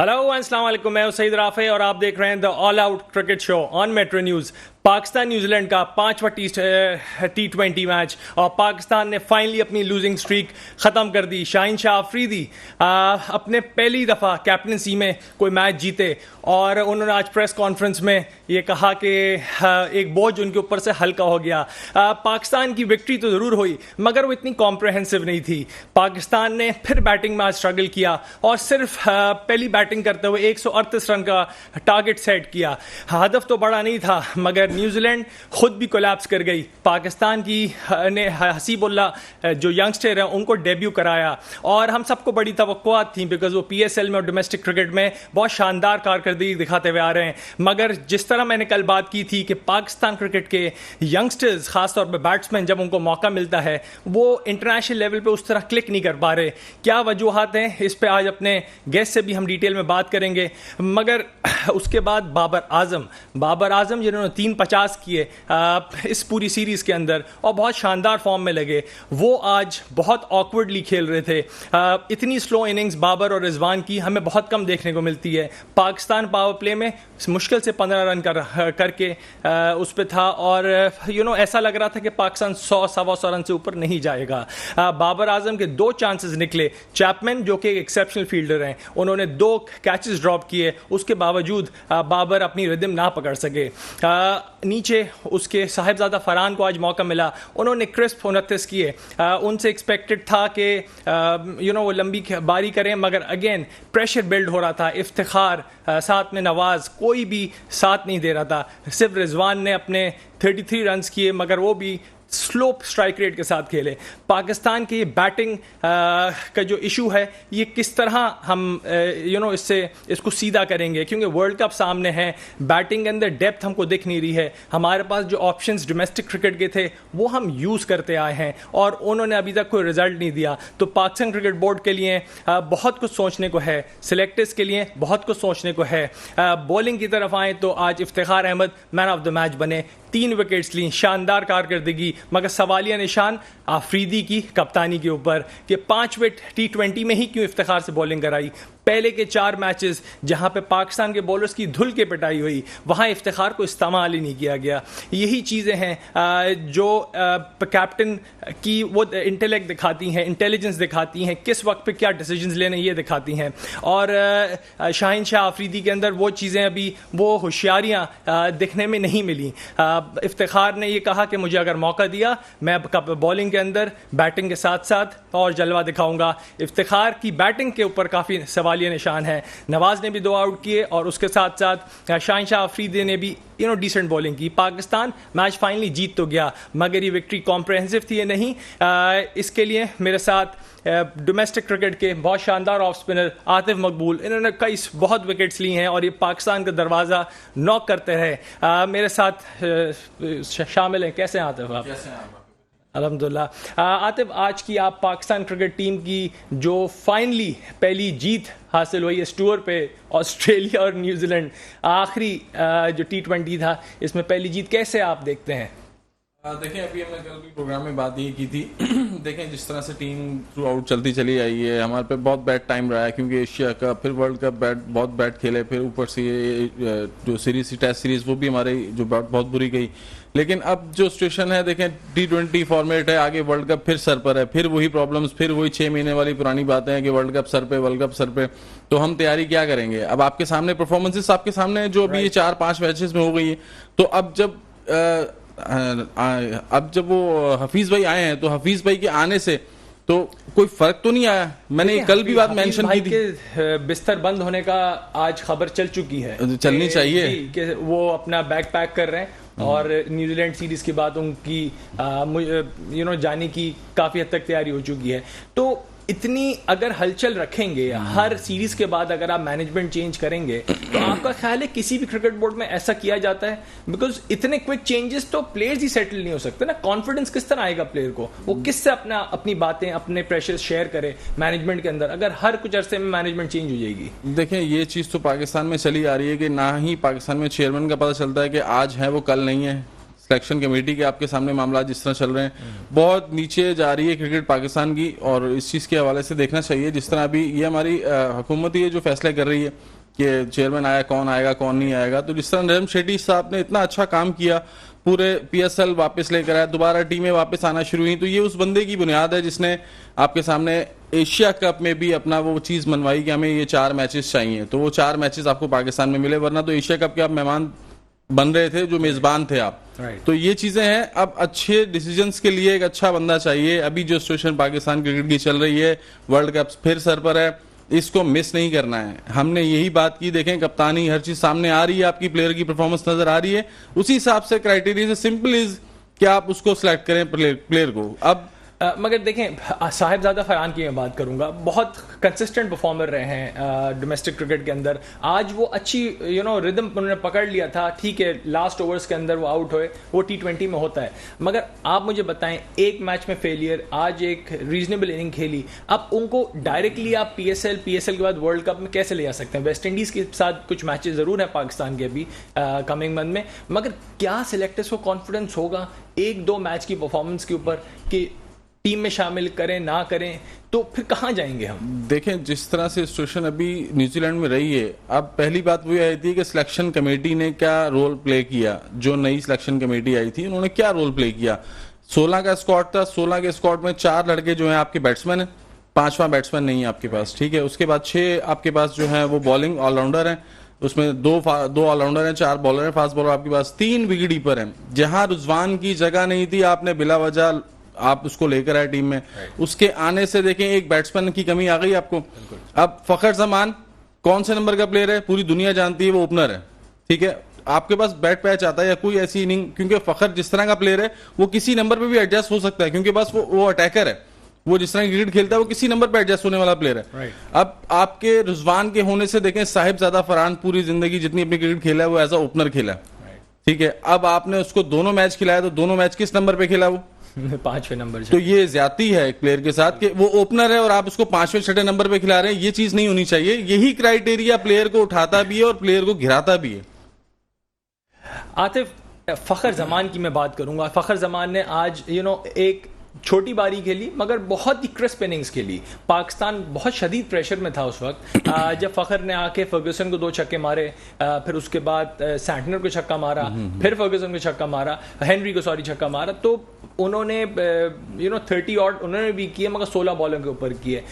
Hello अस्सलाम वालेकुम, मैं सईद राफे और आप देख रहे हैं the all out cricket show on Metro news. Pakistan New Zealand का 5वां T20 मैच और पाकिस्तान ने फाइनली अपनी लूजिंग स्ट्रीक ख़त्म कर दी। शाहीन शाह अफरीदी अपने पहली दफ़ा कैप्टनसी में कोई मैच जीते और उन्होंने आज प्रेस कॉन्फ्रेंस में ये कहा कि एक बोझ उनके ऊपर से हल्का हो गया। पाकिस्तान की विक्ट्री तो ज़रूर हुई मगर वो इतनी कॉम्प्रहेंसिव नहीं थी। पाकिस्तान ने फिर बैटिंग में आज स्ट्रगल किया और सिर्फ पहली बैटिंग करते हुए 138 रन का टारगेट सेट किया। हदफ तो बड़ा नहीं था मगर न्यूजीलैंड खुद भी कोलैप्स कर गई। पाकिस्तान की ने हसीबुल्लाह जो यंगस्टर हैं उनको डेब्यू कराया और हम सबको बड़ी तवक्कुआत थी बिकॉज वो PSL में और डोमेस्टिक क्रिकेट में बहुत शानदार कारकर्दगी दिखाते हुए आ रहे हैं। मगर जिस तरह मैंने कल बात की थी कि पाकिस्तान क्रिकेट के यंगस्टर्स खासतौर पर बैट्समैन जब उनको मौका मिलता है वो इंटरनेशनल लेवल पर उस तरह क्लिक नहीं कर पा रहे। क्या वजूहत हैं इस पर आज अपने गेस्ट से भी हम डिटेल में बात करेंगे। मगर उसके बाद बाबर आजम जिन्होंने 350 किए इस पूरी सीरीज के अंदर और बहुत शानदार फॉर्म में लगे, वो आज बहुत ऑकवर्डली खेल रहे थे। इतनी स्लो इनिंग्स बाबर और रिजवान की हमें बहुत कम देखने को मिलती है। पाकिस्तान पावर प्ले में मुश्किल से 15 रन करके उस पर था और ऐसा लग रहा था कि पाकिस्तान 100-125 रन से ऊपर नहीं जाएगा। बाबर आजम के 2 चांसेस निकले। चैपमैन जो कि एक एक्सेप्शनल फील्डर हैं, उन्होंने 2 कैचेस ड्रॉप किए, उसके बावजूद बाबर अपनी रिदम ना पकड़ सके। नीचे उसके साहिबजादा फरहान को आज मौका मिला, उन्होंने क्रिस्प 29 किए। उनसे एक्सपेक्टेड था कि वो लंबी बारी करें मगर अगेन प्रेशर बिल्ड हो रहा था। इफ्तिखार साथ में नवाज कोई भी साथ नहीं दे रहा था। सिर्फ रिजवान ने अपने 33 रन किए मगर वो भी स्लो स्ट्राइक रेट के साथ खेले। पाकिस्तान की बैटिंग का जो इशू है ये किस तरह हम इसको सीधा करेंगे, क्योंकि वर्ल्ड कप सामने है। बैटिंग के अंदर डेप्थ हमको दिख नहीं रही है। हमारे पास जो ऑप्शंस डोमेस्टिक क्रिकेट के थे वो हम यूज़ करते आए हैं और उन्होंने अभी तक कोई रिजल्ट नहीं दिया। तो पाकिस्तान क्रिकेट बोर्ड के लिए बहुत कुछ सोचने को है, सिलेक्टर्स के लिए बहुत कुछ सोचने को है। बॉलिंग की तरफ आए तो आज Iftikhar Ahmed man of the match बने, 3 विकेट्स ली, शानदार कारकर्दगी। मगर सवालिया निशान आफरीदी की कप्तानी के ऊपर कि 5वें T20 में ही क्यों इफ्तिखार से बॉलिंग कराई। पहले के 4 मैचेस जहां पे पाकिस्तान के बॉलर्स की धुल के पिटाई हुई वहां इफ्तिखार को इस्तेमाल ही नहीं किया गया। यही चीज़ें हैं जो कैप्टन की वो इंटेलेक्ट दिखाती हैं, इंटेलिजेंस दिखाती हैं, किस वक्त पे क्या डिसीजंस लेने ये दिखाती हैं। और शाहीन शाह अफरीदी के अंदर वो चीज़ें अभी वो होशियारियाँ दिखने में नहीं मिली। इफ्तिखार ने ये कहा कि मुझे अगर मौका दिया मैं बॉलिंग के अंदर बैटिंग के साथ साथ और जलवा दिखाऊंगा। इफ्तिखार की बैटिंग के ऊपर काफ़ी सवालिया निशान है। नवाज ने भी 2 आउट किए और उसके साथ साथ शाहीन शाह अफरीदी ने भी डिसेंट बॉलिंग की। पाकिस्तान मैच फाइनली जीत तो गया मगर ये विक्ट्री कॉम्प्रहेंसिव थी या नहीं, इसके लिए मेरे साथ डोमेस्टिक क्रिकेट के बहुत शानदार ऑफ स्पिनर आतिफ मकबूल, इन्होंने कई बहुत विकेट्स ली हैं और ये पाकिस्तान का दरवाज़ा नॉक करते रहे। मेरे साथ शामिल हैं। कैसे हैं आतिफ आप? अल्हम्दुलिल्लाह। आतिफ, आज की आप पाकिस्तान क्रिकेट टीम की जो फाइनली पहली जीत हासिल हुई इस टूर पे, ऑस्ट्रेलिया और न्यूजीलैंड, आखिरी जो T20 था इसमें पहली जीत, कैसे आप देखते हैं? देखें, अभी हमने कल भी प्रोग्राम में बात ये की थी। देखें, जिस तरह से टीम थ्रू आउट चलती चली आई है, हमारे पे बहुत बैड टाइम रहा है क्योंकि एशिया का फिर वर्ल्ड कप बहुत बैड खेले, फिर ऊपर से जो सीरीज टेस्ट सीरीज वो भी हमारी जो बहुत बुरी गई। लेकिन अब जो सिचुएशन है, देखें T20 फॉर्मेट है, आगे वर्ल्ड कप फिर सर पर है, फिर वही प्रॉब्लम्स, फिर वही 6 महीने वाली पुरानी बातें हैं कि वर्ल्ड कप सर पे। तो हम तैयारी क्या करेंगे? अब आपके सामने परफॉर्मेंसेस आपके सामने जो अभी 4-5 मैचेस में हो गई है। तो अब जब वो हफीज भाई आए हैं तो हफीज भाई के आने से तो कोई फर्क तो नहीं आया। मैंने कल भी बात मेंशन की थी कि बिस्तर बंद होने का आज खबर चल चुकी है, चलनी चाहिए कि वो अपना बैग पैक कर रहे हैं और न्यूजीलैंड सीरीज के बाद उनकी जाने की काफी हद तक तैयारी हो चुकी है। तो इतनी अगर हलचल रखेंगे हर सीरीज के बाद, अगर आप मैनेजमेंट चेंज करेंगे तो आपका ख्याल है किसी भी क्रिकेट बोर्ड में ऐसा किया जाता है? बिकॉज इतने क्विक चेंजेस तो प्लेयर्स ही सेटल नहीं हो सकते ना। कॉन्फिडेंस किस तरह आएगा प्लेयर को? वो किससे अपनी बातें, अपने प्रेशर शेयर करे मैनेजमेंट के अंदर, अगर हर कुछ अरसे में मैनेजमेंट चेंज हो जाएगी? देखें, ये चीज तो पाकिस्तान में चली आ रही है कि ना ही पाकिस्तान में चेयरमैन का पता चलता है कि आज है वो कल नहीं है। सिलेक्शन कमेटी के आपके सामने मामला जिस तरह चल रहे हैं, बहुत नीचे जा रही है क्रिकेट पाकिस्तान की। और इस चीज़ के हवाले से देखना चाहिए, जिस तरह अभी ये हमारी हुकूमत ये जो फैसले कर रही है कि चेयरमैन आएगा कौन नहीं आएगा, तो जिस तरह नरेंद्र शेट्टी साहब ने इतना अच्छा काम किया, पूरे PSL वापस लेकर आया, दोबारा टीमें वापस आना शुरू हुई, तो ये उस बंदे की बुनियाद है जिसने आपके सामने एशिया कप में भी अपना वो चीज़ मनवाई कि हमें ये 4 मैचेस चाहिए, तो वो 4 मैचेस आपको पाकिस्तान में मिले, वरना तो एशिया कप के आप मेहमान बन रहे थे, जो मेजबान थे आप। तो ये चीजें हैं। अब अच्छे डिसीजंस के लिए एक अच्छा बंदा चाहिए। अभी जो सिचुएशन पाकिस्तान क्रिकेट की चल रही है, वर्ल्ड कप फिर सर पर है, इसको मिस नहीं करना है। हमने यही बात की, देखें कप्तानी हर चीज सामने आ रही है, आपकी प्लेयर की परफॉर्मेंस नजर आ रही है, उसी हिसाब से क्राइटेरिया से सिंपल इज कि आप उसको सिलेक्ट करें प्लेयर को। अब मगर देखें, साहिबजादा फरहान की मैं बात करूंगा, बहुत कंसिस्टेंट परफॉर्मर रहे हैं डोमेस्टिक क्रिकेट के अंदर। आज वो अच्छी रिदम उन्होंने पकड़ लिया था, ठीक है, लास्ट ओवर्स के अंदर वो आउट हुए, वो T20 में होता है। मगर आप मुझे बताएं, एक मैच में फेलियर, आज एक रीजनेबल इनिंग खेली, अब उनको डायरेक्टली आप PSL के बाद वर्ल्ड कप में कैसे ले जा सकते हैं? वेस्ट इंडीज़ के साथ कुछ मैचेस ज़रूर हैं पाकिस्तान के अभी कमिंग मंथ में, मगर क्या सिलेक्टर्स को कॉन्फिडेंस होगा 1-2 मैच की परफॉर्मेंस के ऊपर कि टीम में शामिल करें ना करें, तो फिर कहां जाएंगे हम? देखें जिस तरह से सिचुएशन अभी न्यूजीलैंड में रही है, अब पहली बात वो आई थी कि सिलेक्शन कमेटी ने क्या रोल प्ले किया। जो नई सिलेक्शन कमेटी आई थी उन्होंने क्या रोल प्ले किया। 16 का स्क्वाड था, 16 के स्क्वाड में 4 लड़के जो हैं आपके बैट्समैन हैं, 5वां बैट्समैन नहीं है आपके पास, ठीक है। उसके बाद 6 आपके पास जो है वो बॉलिंग ऑलराउंडर हैं, उसमें 2 ऑलराउंडर हैं, 4 बॉलर हैं, फास्ट बॉलर आपके पास, 3 विकेट कीपर हैं। जहां रुजवान की जगह नहीं थी, आपने बिला वजह आप उसको लेकर आए टीम में, उसके आने से देखें एक बैट्समैन की कमी आ गई आपको। अब फखर जमान कौन से नंबर का प्लेयर है, पूरी दुनिया जानती है, वो ओपनर है, ठीक है। आपके पास बैट पैच आता है या कोई ऐसी इनिंग, क्योंकि फखर जिस तरह का प्लेयर है वो किसी नंबर पे भी एडजस्ट हो सकता है, क्योंकि बस वो अटैकर है, वो जिस तरह क्रिकेट खेलता है वो किसी नंबर पे एडजस्ट होने वाला प्लेयर है। अब आपके रुजवान के होने से देखें साहिबजादा फरहान पूरी जिंदगी जितनी अपनी क्रिकेट खेला है वो एज अ ओपनर खेला, ठीक है। अब आपने उसको दोनों मैच खिलाया, तो दोनों मैच किस नंबर पे खेला वो? 5वें नंबर। तो ये ज्यादती है एक प्लेयर के साथ कि वो ओपनर है और आप उसको 5वें 6ठे नंबर पे खिला रहे हैं, ये चीज नहीं होनी चाहिए। यही क्राइटेरिया प्लेयर को उठाता भी है और प्लेयर को गिराता भी है। आतिफ, फखर जमान की मैं बात करूंगा। फखर जमान ने आज एक छोटी बारी खेली, मगर बहुत ही क्रिस्प इनिंग्स खेली। पाकिस्तान बहुत शदीद प्रेशर में था उस वक्त जब फखर ने आके फर्गूसन को 2 छक्के मारे, फिर उसके बाद सैंटनर को छक्का मारा, फिर फर्गूसन को छक्का मारा, हेनरी को छक्का मारा, तो उन्होंने 30 ऑड उन्होंने भी किए, मगर 16 बॉलों के ऊपर किए।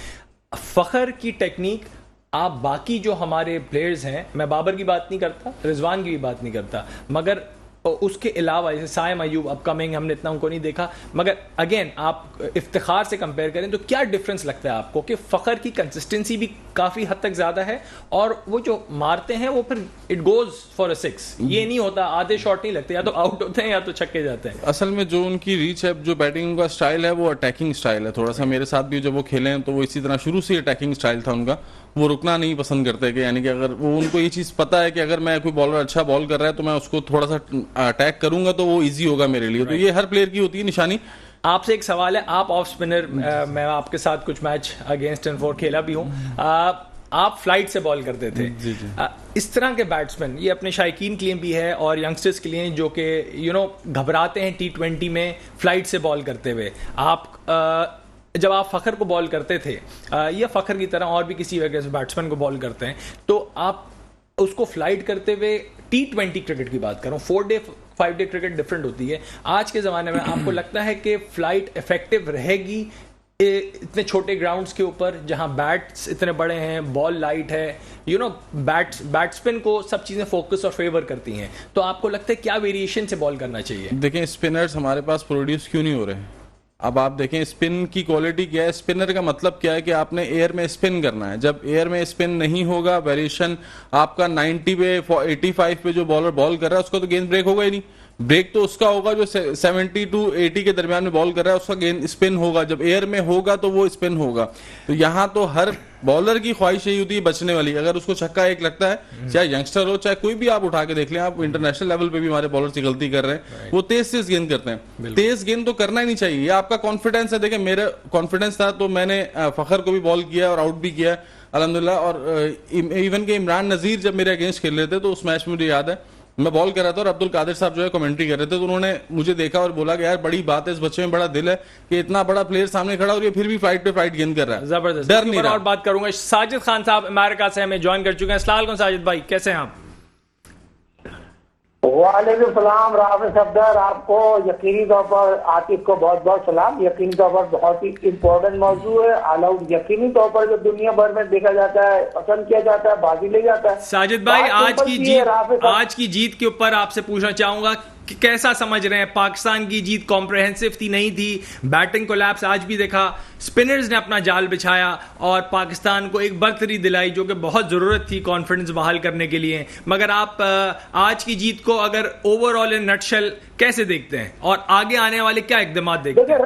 फखर की टेक्निक, आप बाकी जो हमारे प्लेयर्स हैं, मैं बाबर की बात नहीं करता, रिजवान की भी बात नहीं करता, मगर उसके अलावा जैसे साइम अयूब अपकमिंग, हमने इतना उनको नहीं देखा, मगर अगेन आप इफ्तिखार से कंपेयर करें तो क्या डिफरेंस लगता है आपको कि फखर की कंसिस्टेंसी भी काफी हद तक ज्यादा है, और वो जो मारते हैं वो फिर इट गोज फॉर अ 6, ये नहीं होता आधे शॉट नहीं लगते, या तो आउट होते हैं या तो छक्के जाते हैं। असल में जो उनकी रीच है, जो बैटिंग का स्टाइल है, वो अटैकिंग स्टाइल है। थोड़ा सा मेरे साथ भी जब वो खेले हैं तो वो इसी तरह शुरू से अटैकिंग स्टाइल था उनका, वो रुकना नहीं पसंद करते कि यानी कि अगर वो उनको ये चीज पता है कि अगर मैं कोई बॉलर अच्छा बॉल कर रहा है तो मैं उसको थोड़ा सा अटैक करूंगा तो वो इजी होगा मेरे लिए। तो ये हर प्लेयर की होती है निशानी। आपसे एक सवाल है, आप ऑफ स्पिनर, मैं आपके साथ कुछ मैच अगेंस्ट एंड खेला भी हूँ, आप फ्लाइट से बॉल करते थे। जी जी। इस तरह के बैट्समैन, ये अपने शायकीन के लिए भी है और यंगस्टर्स के लिए जो कि घबराते हैं T20 में फ्लाइट से बॉल करते हुए, आप जब आप फखर को बॉल करते थे या फखर की तरह और भी किसी वजह से बैट्समैन को बॉल करते हैं, तो आप उसको फ्लाइट करते हुए T20 क्रिकेट की बात करूं, 4 डे 5 डे क्रिकेट डिफरेंट होती है। आज के ज़माने में आपको लगता है कि फ्लाइट इफेक्टिव रहेगी इतने छोटे ग्राउंड्स के ऊपर जहां बैट्स इतने बड़े हैं, बॉल लाइट है, बैट्समैन को सब चीज़ें फोकस और फेवर करती हैं, तो आपको लगता है क्या वेरिएशन से बॉल करना चाहिए? देखें स्पिनर्स हमारे पास प्रोड्यूस क्यों नहीं हो रहे हैं। अब आप देखें स्पिन की क्वालिटी क्या है। स्पिनर का मतलब क्या है कि आपने एयर में स्पिन करना है। जब एयर में स्पिन नहीं होगा, वेरिएशन आपका 90 पे 85 पे जो बॉलर बॉल कर रहा है उसका तो गेंद ब्रेक होगा ही नहीं। ब्रेक तो उसका होगा जो 70 to 80 के दरमियान में बॉल कर रहा है, उसका गेंद स्पिन होगा। जब एयर में होगा तो वो स्पिन होगा। तो यहाँ तो हर बॉलर की ख्वाहिश यही होती है बचने वाली, अगर उसको छक्का एक लगता है, चाहे यंगस्टर हो चाहे कोई भी आप उठा के देख लें, आप इंटरनेशनल लेवल पे भी हमारे बॉलर से गलती कर रहे हैं, वो तेज गेंद करते हैं। तेज गेंद तो करना ही नहीं चाहिए, ये आपका कॉन्फिडेंस है। देखें मेरा कॉन्फिडेंस था तो मैंने फखर को भी बॉल किया और आउट भी किया अल्हम्दुलिल्लाह। और इवन के इमरान नजीर जब मेरे अगेंस्ट खेल रहे थे तो उस मैच में मुझे याद है मैं बॉल कर रहा था और अब्दुल कादिर साहब जो है कमेंट्री कर रहे थे, तो उन्होंने मुझे देखा और बोला कि यार बड़ी बात है, इस बच्चे में बड़ा दिल है कि इतना बड़ा प्लेयर सामने खड़ा और ये फिर भी फाइट पे फाइट गेंद कर रहा है, जबरदस्त। डर नहीं रहा। और बात करूंगा, साजिद खान साहब अमेरिका से हमें ज्वाइन कर चुके हैं। अस्सलाम वालेकुम साजिद भाई, कैसे हैं आप? वालेकुम सलाम राफेज सफदर, आपको यकीनी तौर पर आतिफ को बहुत बहुत सलाम। यकीनी तौर पर बहुत ही इम्पोर्टेंट मौजूद है। ऑल आउट यकीनी तौर पर जो दुनिया भर में देखा जाता है, पसंद किया जाता है, बाजी ले जाता है। साजिद भाई, आज की जीत के ऊपर आपसे पूछना चाहूंगा कि कैसा समझ रहे हैं? पाकिस्तान की जीत कॉम्प्रहेंसिव थी, नहीं थी? बैटिंग कोलैप्स आज भी देखा, स्पिनर्स ने अपना जाल बिछाया और पाकिस्तान को एक बर्तरी दिलाई जो कि बहुत जरूरत थी कॉन्फिडेंस बहाल करने के लिए। मगर आप आज की जीत को अगर ओवरऑल इन नटशेल कैसे देखते हैं और आगे आने वाले क्या इकदाम देखते हैं?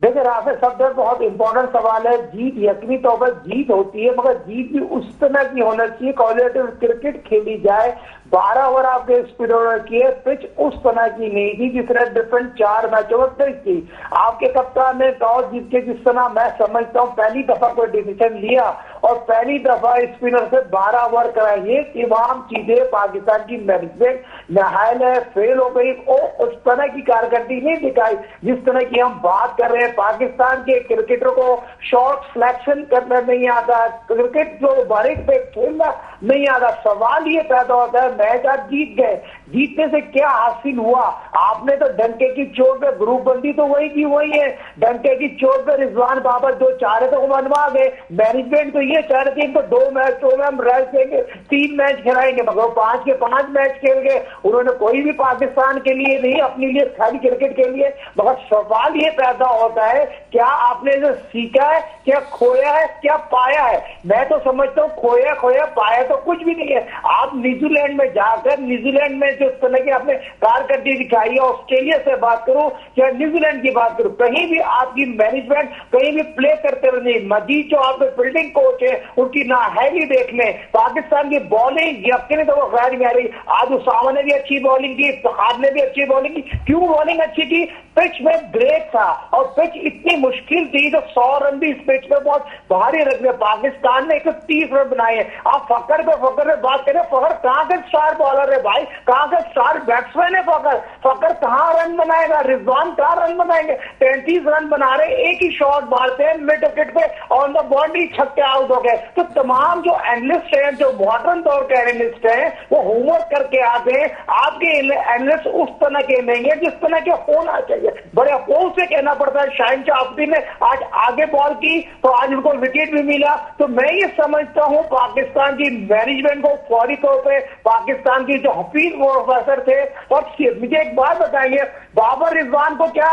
देखिए राफेज सफदर, बहुत इंपॉर्टेंट सवाल है। जीत यकीनी तौर पर जीत होती है, मगर जीत भी उस तरह की होना चाहिए। क्वालिटेटिव क्रिकेट खेली जाए, 12 ओवर आपके स्पिनर किए, पिच उस तरह की नहीं थी जिस तरह डिफरेंट 4 मैचों में पिच थी। आपके कप्तान ने टॉस जीत के, जिस तरह मैं समझता हूँ पहली दफा कोई डिसीजन लिया और पहली दफा स्पिनर से 12 ओवर कराए, ये तमाम चीजें पाकिस्तान की मैनेजमेंट नहायल फेल हो गई और उस तरह की कारकर्दगी नहीं दिखाई जिस तरह की हम बात कर रहे हैं। पाकिस्तान के क्रिकेटर को शॉट सिलेक्शन करना नहीं आता, क्रिकेट जो बारीक पे खेलना नहीं आता। सवाल ये पैदा होता है, मैच आज जीत गए, जीतने से क्या हासिल हुआ? आपने तो डंके की चोट पे ग्रुप बंदी तो वही की वही है। डंके की चोट पे रिजवान बाबर जो चाह रहे थे वो मनवा गए। मैनेजमेंट तो ये चाह रहे थे इनको 2 मैच में हम रेस्ट देंगे, 3 मैच खिलाएंगे, मगर 5 के 5 मैच खेल गए। उन्होंने कोई भी पाकिस्तान के लिए नहीं, अपने लिए खाली क्रिकेट के लिए। मगर सवाल ये पैदा होता है, क्या आपने जो सीखा है, क्या खोया है, क्या पाया है? मैं तो समझता हूँ खोया पाया तो कुछ भी नहीं है। आप न्यूजीलैंड में जाकर, न्यूजीलैंड में जो तरह की आपने कारकर्दगी दिखाई है, ऑस्ट्रेलिया से बात करूं या न्यूजीलैंड की बात करूं, कहीं भी आपकी मैनेजमेंट कहीं भी प्ले करते रहे नहीं। मजीद जो आपके फील्डिंग कोच है उनकी नाहैली देख लें। पाकिस्तान की बॉलिंग यकीनी तो वो खैर नहीं आ रही। आज उसामा ने भी अच्छी बॉलिंग की, फहाद ने भी अच्छी बॉलिंग की। क्यों बॉलिंग अच्छी की? पिच में ब्रेक था और पिच इतनी मुश्किल थी तो 100 रन भी इस पिच पे बहुत भारी रख दिए। पाकिस्तान ने 130 रन बनाए हैं। आप फकर पे बात करें, फकर कहां के स्टार बॉलर है भाई, कहां के स्टार बैट्समैन है फकर कहां रन बनाएगा? रिजवान कहां रन बनाएंगे? 33 रन बना रहे, एक ही शॉट मारते हैं मिड विकेट पे, ऑन द बाउंड्री, छक्के आउट हो गए। तो तमाम जो एनालिस्ट हैं, जो मॉडर्न दौर के एनालिस्ट हैं, वो होमवर्क करके आते हैं। आपके एनालिस्ट उस तरह के नहीं है जिस तरह के होना चाहिए। बड़े अपोज से कहना पड़ता है। शाहिन शाह अफरीदी ने आज आगे बॉल की तो आज उनको विकेट भी मिला। तो मैं ये समझता हूं पाकिस्तान की मैनेजमेंट को फौरी तौर पे, पाकिस्तान की जो हफीज प्रोफेसर थे, और मुझे एक बात बताइए, बाबर रिजवान को क्या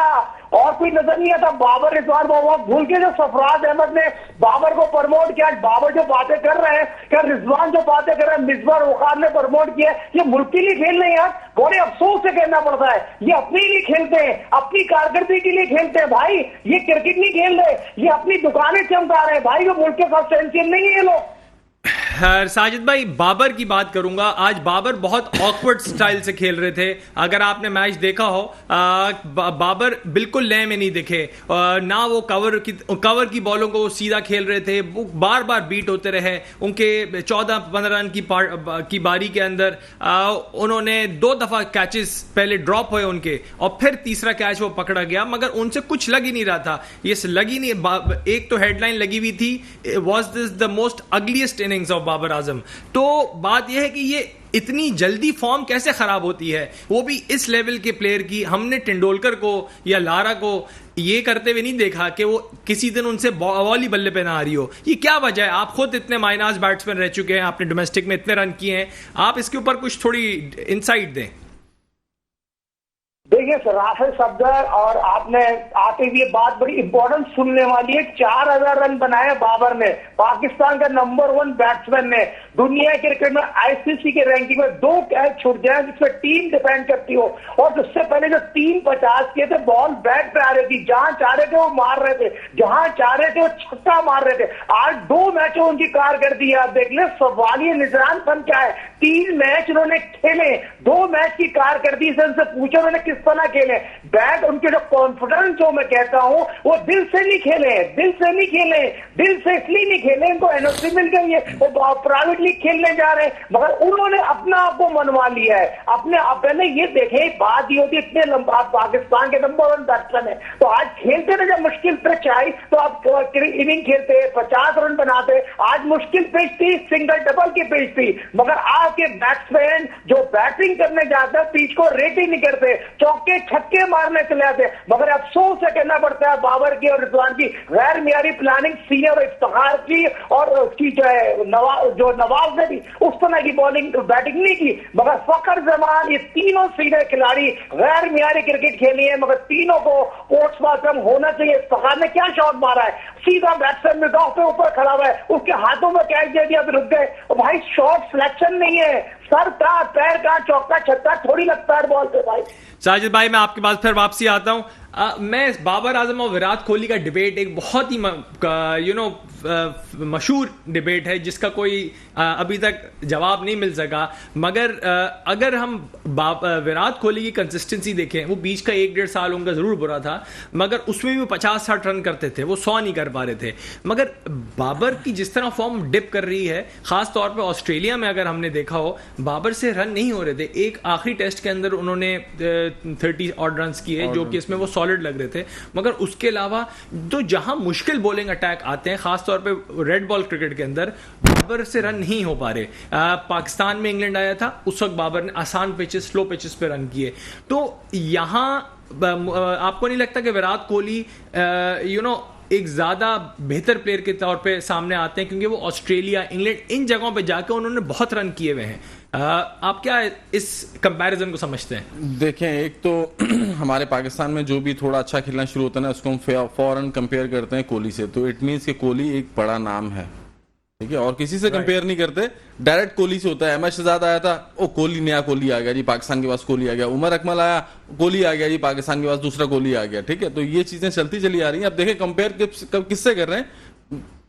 और कोई नजर नहीं आता? बाबर रिजवान को भूल के जो सरफराज अहमद ने बाबर को प्रमोट किया, बाबर जो बातें कर रहे हैं, क्या रिजवान जो बातें कर रहे हैं, मिसबा वकार ने प्रमोट किया, ये मुल्क के लिए खेल रहे हैं यार। बड़े अफसोस से कहना पड़ता है, ये अपने लिए खेलते हैं, अपनी कारकर्दगी के लिए खेलते हैं भाई। ये क्रिकेट नहीं खेल रहे, ये अपनी दुकानें चमका रहे हैं भाई। ये मुल्क के साथ चैंपियन नहीं है ये लोग। साजिद भाई, बाबर की बात करूंगा। आज बाबर बहुत ऑकवर्ड स्टाइल से खेल रहे थे। अगर आपने मैच देखा हो, बाबर बिल्कुल लय में नहीं दिखे, ना वो कवर की बॉलों को सीधा खेल रहे थे, वो बार बार बीट होते रहे। उनके 14-15 रन की बारी के अंदर उन्होंने 2 दफा कैचेस पहले ड्रॉप हुए उनके, और फिर तीसरा कैच वो पकड़ा गया, मगर उनसे कुछ लग ही नहीं रहा था। ये लग ही नहीं, एक तो हेडलाइन लगी हुई थी, was this the most ugliest innings of Babar Azam. तो बात यह है कि ये इतनी जल्दी फॉर्म कैसे खराब होती है, वो भी इस लेवल के प्लेयर की। हमने तेंदुलकर को या लारा को ये करते हुए नहीं देखा कि वो किसी दिन उनसे बॉल ही बल्ले पे ना आ रही हो। ये क्या वजह है? आप खुद इतने माइनास बैट्समैन रह चुके हैं, आपने डोमेस्टिक में इतने रन किए हैं, आप इसके ऊपर कुछ थोड़ी इंसाइट दें। देखिए राफेज सफदर, और आपने आते हुए बात बड़ी इंपॉर्टेंट सुनने वाली है। 4000 रन बनाए बाबर ने, पाकिस्तान का नंबर 1 बैट्समैन ने। दुनिया क्रिकेट में आईसीसी के रैंकिंग में 2 कैच छूट जाए जिसमें टीम डिपेंड करती हो, और उससे पहले जो 350 किए थे, बॉल बैट पे आ रही थी, जहां चाह रहे थे वो मार रहे थे, जहां चाह रहे थे वो छक्का मार रहे थे। आज 2 मैचों उनकी कारकर्दगी आप देख ले। सवाल ये निजरानपन क्या है? 3 मैच उन्होंने खेले, 2 मैच की कारकर्दगी से उनसे पूछो उन्होंने किस तरह खेले। बैट उनके जो कॉन्फिडेंस जो मैं कहता हूं वो दिल से नहीं खेले, दिल से नहीं खेले, दिल से इसलिए नहीं खेले, इनको एनओसी मिल गई है, वो प्राइवेट लीग खेलने जा रहे हैं, मगर उन्होंने अपना आप को मनवा लिया है। अपने आप पहले ये देखे, बात ये होती इतने लंबा पाकिस्तान के नंबर 1 बैट्समैन है, तो आज खेलते ना, जब मुश्किल पिच आई तो आप इनिंग खेलते 50 रन बनाते, आज मुश्किल पिच थी, सिंगल डबल की पिच थी, मगर आपके बैट्समैन जो बैटिंग करने जाते हैं पिच को रेट ही नहीं करते, चौके छक्के मारने चले आते, मगर अफसोस से कहना पड़ता है बाबर की और रिजवान की गैर मियारी प्लानिंग, सीनियर इफ्तिखार की और उसकी जो है नवाज ने भी उस तरह की बॉलिंग बैटिंग नहीं की, मगर फखर जमान, ये तीनों सीनियर खिलाड़ी गैर मियारी क्रिकेट खेली है, मगर तीनों को पोस्टमार्टम होना चाहिए। इफ्तिखार ने क्या शॉट मारा है, सीधा बैट्समैन में गांव पे ऊपर खड़ा हुआ है, उसके हाथों में कैच दे दिया, रुक गए। भाई शॉट सिलेक्शन नहीं है, सर का पैर का चौका छक्का थोड़ी लगता है बॉल पे भाई। साजिद भाई, मैं आपके पास फिर वापसी आता हूं। मैं बाबर आजम और विराट कोहली का डिबेट एक बहुत ही मशहूर डिबेट है जिसका कोई अभी तक जवाब नहीं मिल सका, मगर अगर हम विराट कोहली की कंसिस्टेंसी देखें, वो बीच का 1-1.5 साल उनका ज़रूर बुरा था, मगर उसमें भी वो 50-60 रन करते थे, वो 100 नहीं कर पा रहे थे। मगर बाबर की जिस तरह फॉर्म डिप कर रही है, ख़ास तौर पे ऑस्ट्रेलिया में अगर हमने देखा हो, बाबर से रन नहीं हो रहे थे। एक आखिरी टेस्ट के अंदर उन्होंने 30 ऑड रन किए, जो कि इसमें वो सॉलिड लग रहे थे, मगर उसके अलावा तो जहां मुश्किल बॉलिंग अटैक आते हैं, खासतौर पे रेड बॉल क्रिकेट के अंदर, बाबर से रन नहीं हो पा रहे। पाकिस्तान में इंग्लैंड आया था, उस वक्त बाबर ने आसान पिचेस, स्लो पिचेस पे रन किए। तो यहां आपको नहीं लगता कि विराट कोहली एक ज्यादा बेहतर प्लेयर के तौर पे सामने आते हैं, क्योंकि वो ऑस्ट्रेलिया, इंग्लैंड, इन जगहों पे जाकर उन्होंने बहुत रन किए हुए हैं। आप क्या इस कंपैरिजन को समझते हैं? देखें, एक तो हमारे पाकिस्तान में जो भी थोड़ा अच्छा खेलना शुरू होता है ना, उसको हम फौरन कंपेयर करते हैं कोहली से, तो इट मीन्स कि कोहली एक बड़ा नाम है, ठीक है, और किसी से कंपेयर नहीं करते, डायरेक्ट कोहली से होता है। अहमद शहजाद आया था, ओ कोहली, नया कोहली आ गया जी, पाकिस्तान के पास कोहली आ गया। उमर अकमल आया, कोहली आ गया जी, पाकिस्तान के पास दूसरा कोहली आ गया, ठीक है। तो ये चीजें चलती चली आ रही हैं। अब देखें कंपेयर किससे कर रहे हैं,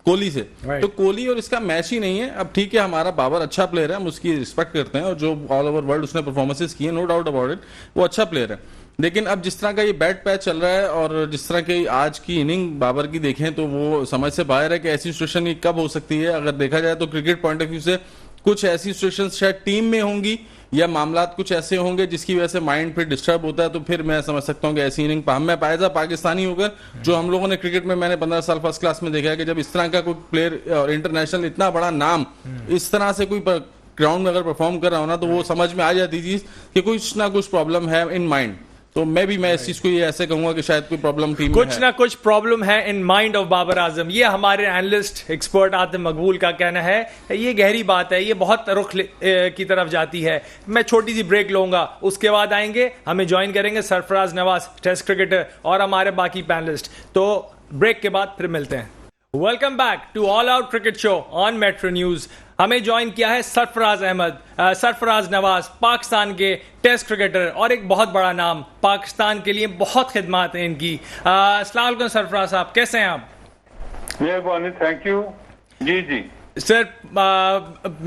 कोहली से। तो कोहली और इसका मैच ही नहीं है। अब ठीक है, हमारा बाबर अच्छा प्लेयर है, हम उसकी रिस्पेक्ट करते हैं, और जो ऑल ओवर वर्ल्ड उसने परफॉर्मेंसेस की है, नो डाउट अबाउट इट, वो अच्छा प्लेयर है। लेकिन अब जिस तरह का ये बैट पैच चल रहा है और जिस तरह की आज की इनिंग बाबर की देखें, तो वो समझ से बाहर है कि ऐसी सिचुएशन कब हो सकती है। अगर देखा जाए तो क्रिकेट पॉइंट ऑफ व्यू से कुछ ऐसी सिचुएशन शायद टीम में होंगी, या मामलात कुछ ऐसे होंगे जिसकी वजह से माइंड फिर डिस्टर्ब होता है, तो फिर मैं समझ सकता हूँ कि ऐसी इनिंग मैं पायजा पाकिस्तानी होकर, जो हम लोगों ने क्रिकेट में, मैंने 15 साल फर्स्ट क्लास में देखा है कि जब इस तरह का कोई प्लेयर और इंटरनेशनल इतना बड़ा नाम इस तरह से कोई ग्राउंड में अगर परफॉर्म कर रहा हो ना, तो वो समझ में आ जाती चीज कि कुछ ना कुछ प्रॉब्लम है इन माइंड। तो मैं इस चीज को ये ऐसे कहूंगा कि शायद कोई प्रॉब्लम टीम में कुछ ना कुछ प्रॉब्लम है इन माइंड ऑफ बाबर आजम। ये हमारे एनालिस्ट एक्सपर्ट आतिम मकबूल का कहना है। ये गहरी बात है, ये बहुत रुख की तरफ जाती है। मैं छोटी सी ब्रेक लूंगा, उसके बाद आएंगे, हमें ज्वाइन करेंगे सरफराज नवाज, टेस्ट क्रिकेटर, और हमारे बाकी पैनलिस्ट। तो ब्रेक के बाद फिर मिलते हैं। Welcome back to all out cricket show on Metro News. हमें ज्वाइन किया है सरफराज नवाज, पाकिस्तान के टेस्ट क्रिकेटर और एक बहुत बड़ा नाम, पाकिस्तान के लिए बहुत खिदमत है इनकी। अस्सलाम वालेकुम सरफराज साहब, कैसे हैं आप? मेहरबानी, थैंक यू। जी जी सर,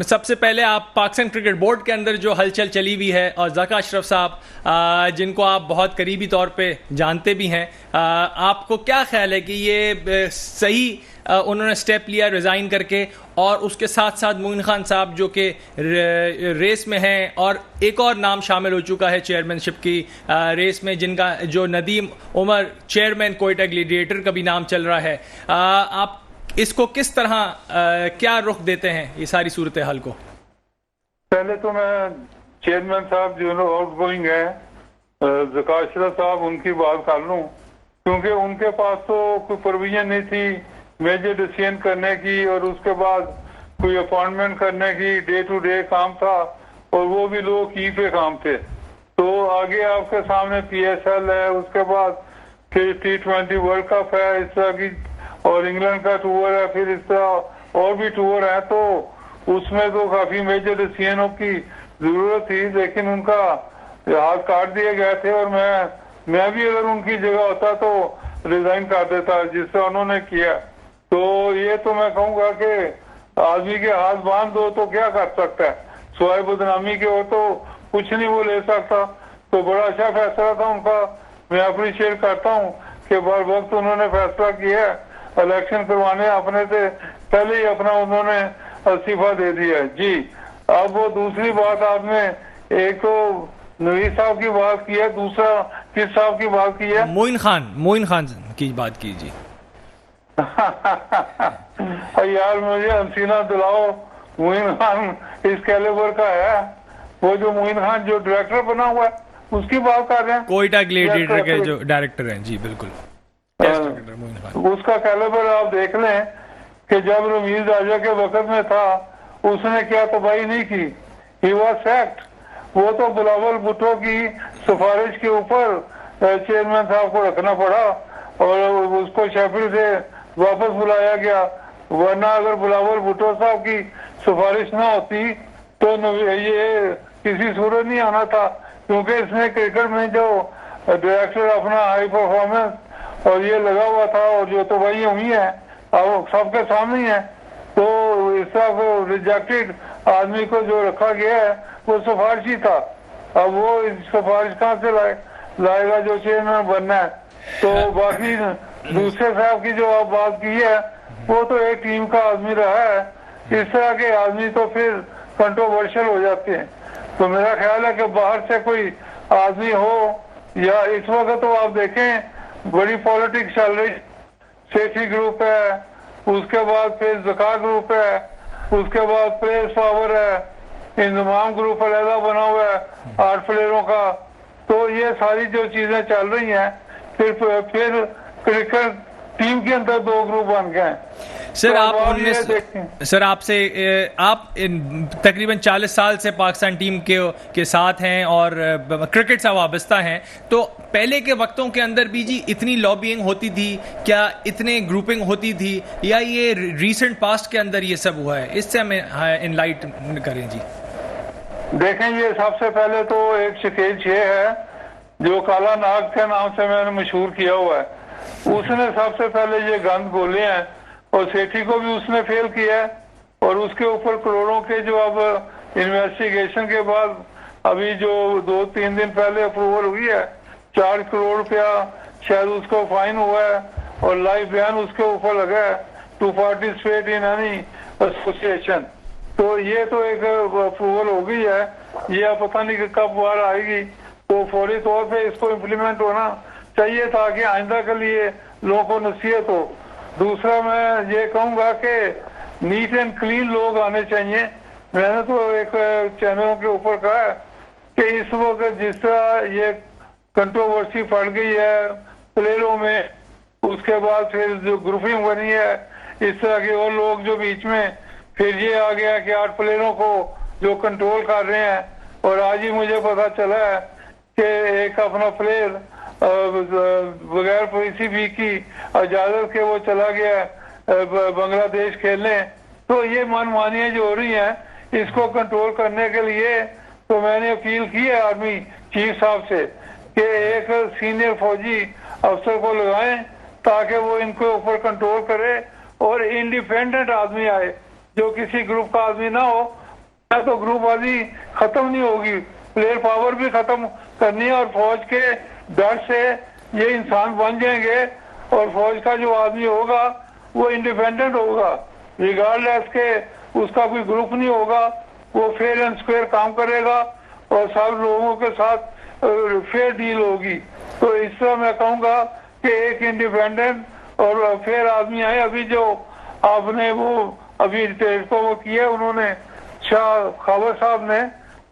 सबसे पहले आप पाकिस्तान क्रिकेट बोर्ड के अंदर जो हलचल चली हुई है, और ज़का अशरफ साहब जिनको आप बहुत करीबी तौर पे जानते भी हैं, आपको क्या ख्याल है कि ये सही उन्होंने स्टेप लिया रिज़ाइन करके, और उसके साथ साथ मोइन खान साहब जो कि रेस में हैं, और एक और नाम शामिल हो चुका है चेयरमैनशिप की रेस में, जिनका जो नदीम उमर चेयरमैन कोयटा ग्लैडिएटर का भी नाम चल रहा है। आप इसको किस तरह क्या रुख देते हैं ये सारी सूरत हाल को? पहले तो मैं चेयरमैन साहब जो आउट गोइंग है, ज़का अशरफ साहब, उनकी बात कर लूं, क्योंकि उनके पास तो कोई प्रोविजन नहीं थी मेजर डिसीजन करने की, और उसके बाद कोई अपॉइंटमेंट करने की, डे टू डे काम था, और वो भी लो की पे काम थे। तो आगे आपके सामने PSL है, उसके बाद फिर T20 वर्ल्ड कप है, इस तरह की, और इंग्लैंड का टूर है, फिर इस तरह और भी टूर है। तो उसमें तो काफी मेजर डिसीजनों की जरूरत थी, लेकिन उनका हाथ काट दिए गए थे, और मैं भी अगर उनकी जगह होता तो रिजाइन कर देता, जिससे उन्होंने किया। तो ये तो मैं कहूँगा कि आदमी के हाथ बांध दो तो क्या कर सकता है, सिवाय बदनामी के, और तो कुछ नहीं वो ले सकता। तो बड़ा अच्छा फैसला था उनका मैं अप्रिशिएट करता हूँ कि बर वक्त उन्होंने फैसला किया इलेक्शन करवाने, अपने से पहले ही अपना उन्होंने इस्तीफा दे दिया। जी, अब वो दूसरी बात आपने, एक तो नवीद साहब की बात की है, दूसरा किस साहब की बात की है? मोइन खान की बात कीजिए। यार मुझे हसीना दिलाओ, मोइन खान इस कैलिबर का है? वो जो मोइन खान जो डायरेक्टर बना हुआ है उसकी बात कर रहे हैं? कोयटा ग्लेडिएटर के जो डायरेक्टर हैं, जी बिल्कुल, मोइन खान। उसका कैलिबर आप देख लें कि जब रमीज राजा के वक्त में था उसने क्या तबाही नहीं की। He was sacked. वो तो बिलावल भुट्टो की सिफारिश के ऊपर चेयरमैन साहब को रखना पड़ा और उसको शेफिल्ड से वापस बुलाया गया, वरना अगर बिलावल भुट्टो साहब की सिफारिश ना होती तो ये किसी सूरत नहीं आना था, क्योंकि इसने क्रिकेट में जो डायरेक्टर अपना हाई परफॉर्मेंस और ये लगा हुआ था और जो तबाहियां हुई है अब सबके सामने है। तो इस तरह को रिजेक्टेड आदमी को जो रखा गया है वो सिफारिशी था। अब वो सिफारिश कहाँ से लाएगा जो चेयरमैन बनना है? तो बाकी दूसरे साहब की जो आप बात की है वो तो एक टीम का आदमी रहा है। इस तरह के आदमी तो फिर कंट्रोवर्शियल हो जाते हैं। तो मेरा ख्याल है कि बाहर से कोई आदमी हो, या इस वक्त तो आप देखें बड़ी पॉलिटिक्स चल रही, सेठी ग्रुप है, उसके बाद फिर ज़का ग्रुप है, उसके बाद प्रेस पावर है, इंतजाम ग्रुप अलहदा बना हुआ है 8 प्लेयरों का। तो ये सारी जो चीजें चल रही हैं, फिर क्रिकेट टीम के अंदर 2 ग्रुप बन गए। सर तो आप सर आपसे आप तकरीबन 40 साल से पाकिस्तान टीम के साथ हैं और क्रिकेट से वाबस्ता हैं, तो पहले के वक्तों के अंदर भी जी इतनी लॉबिंग होती थी क्या, इतने ग्रुपिंग होती थी, या ये रीसेंट पास्ट के अंदर ये सब हुआ है? इससे हमें इनलाइट करें जी। देखें, ये सबसे पहले तो एक शकील छे है जो काला नाग के नाम से मैंने मशहूर किया हुआ है, उसने सबसे पहले ये गंद बोले हैं और सेठी को भी उसने फेल किया है। और उसके ऊपर करोड़ों के जो अब इन्वेस्टिगेशन के बाद अभी जो 2-3 दिन पहले अप्रूवल हुई है, 4 करोड़ रुपया शायद उसको फाइन हुआ है और लाइफ बैन उसके ऊपर लगा है to participate in any association. तो ये तो एक अप्रूवल हो गई है, ये अब पता नहीं कब बार आएगी। तो फौरी तौर पे इसको इम्प्लीमेंट होना चाहिए ताकि आइंदा के लिए लोगों को नसीहत हो। दूसरा मैं ये कहूँगा कि नीट एंड क्लीन लोग आने चाहिए। मैंने तो एक चैनलों के ऊपर कहा है कि इस वक्त जिस तरह ये कंट्रोवर्सी फट गई है प्लेयरों में, उसके बाद फिर जो ग्रुपिंग बनी है इस तरह के और लोग जो बीच में, फिर ये आ गया कि 8 प्लेयरों को जो कंट्रोल कर रहे हैं। और आज ही मुझे पता चला है कि एक अपना प्लेयर बगैर किसी भी की इजाजत के वो चला गया बांग्लादेश खेलने। तो ये मनमानियां जो हो रही हैं इसको कंट्रोल करने के लिए तो मैंने अपील की है आर्मी चीफ साहब से कि एक सीनियर फौजी अफसर को लगाएं ताकि वो इनको ऊपर कंट्रोल करे और इंडिपेंडेंट आदमी आए जो किसी ग्रुप का आदमी ना हो। तो ग्रुपबाजी खत्म नहीं होगी, प्लेयर पावर भी खत्म करनी है और फौज के डर से ये इंसान बन जाएंगे और फौज का जो आदमी होगा वो इंडिपेंडेंट होगा, रिगार्डलेस के उसका कोई ग्रुप नहीं होगा, वो फेयर एंड स्क्वायर काम करेगा और सब लोगों के साथ फेयर डील होगी। तो इस तरह मैं कहूँगा कि एक इंडिपेंडेंट और फेयर आदमी आए। अभी जो आपने वो अभी को वो किया उन्होंने शाह खबर साहब ने,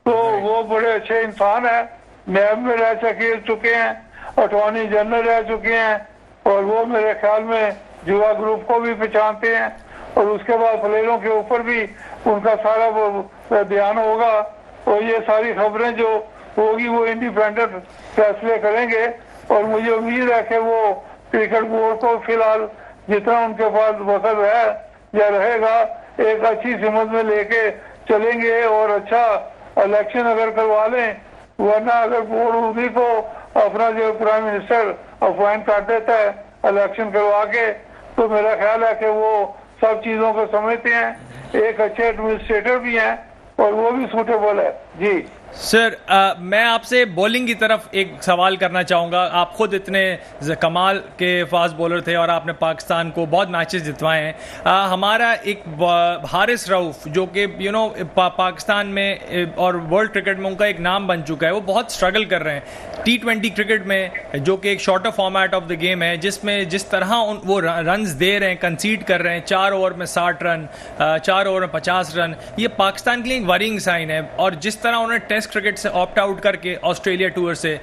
तो वो बड़े अच्छे इंसान है, नैब में रह चुके हैं, अटॉर्नी जनरल रह चुके हैं और वो मेरे ख्याल में युवा ग्रुप को भी पहचानते हैं। और उसके बाद प्लेयरों के ऊपर भी उनका सारा वो ध्यान होगा और ये सारी खबरें जो होगी वो इंडिपेंडेंट फैसले करेंगे। और मुझे उम्मीद है कि वो क्रिकेट बोर्ड को फिलहाल जितना उनके पास वक्त है या रहेगा एक अच्छी सिमत में लेके चलेंगे और अच्छा इलेक्शन अगर करवा लें, वरना अगर बोर्ड उन्हीं को अपना जो प्राइम मिनिस्टर अपॉइंट कर देता है इलेक्शन करवा के, तो मेरा ख्याल है कि वो सब चीजों को समझते हैं, एक अच्छे एडमिनिस्ट्रेटर भी हैं और वो भी सूटेबल है। जी। सर मैं आपसे बॉलिंग की तरफ एक सवाल करना चाहूँगा। आप खुद इतने कमाल के फास्ट बॉलर थे और आपने पाकिस्तान को बहुत मैचेस जितवाए हैं। हमारा एक हारिस रऊफ जो कि पाकिस्तान में और वर्ल्ड क्रिकेट में उनका एक नाम बन चुका है, वो बहुत स्ट्रगल कर रहे हैं T20 क्रिकेट में, जो कि एक shorter format of the game है, जिसमें जिस तरह वो रन्स दे रहे हैं, कंसीड कर रहे हैं, 4 ओवर में 60 रन, 4 ओवर में 50 रन, ये पाकिस्तान के लिए एक वरिंग साइन है। और जिस तरह उन्होंने टेस्ट क्रिकेट से ऑप्ट आउट करके ऑस्ट्रेलिया टूर से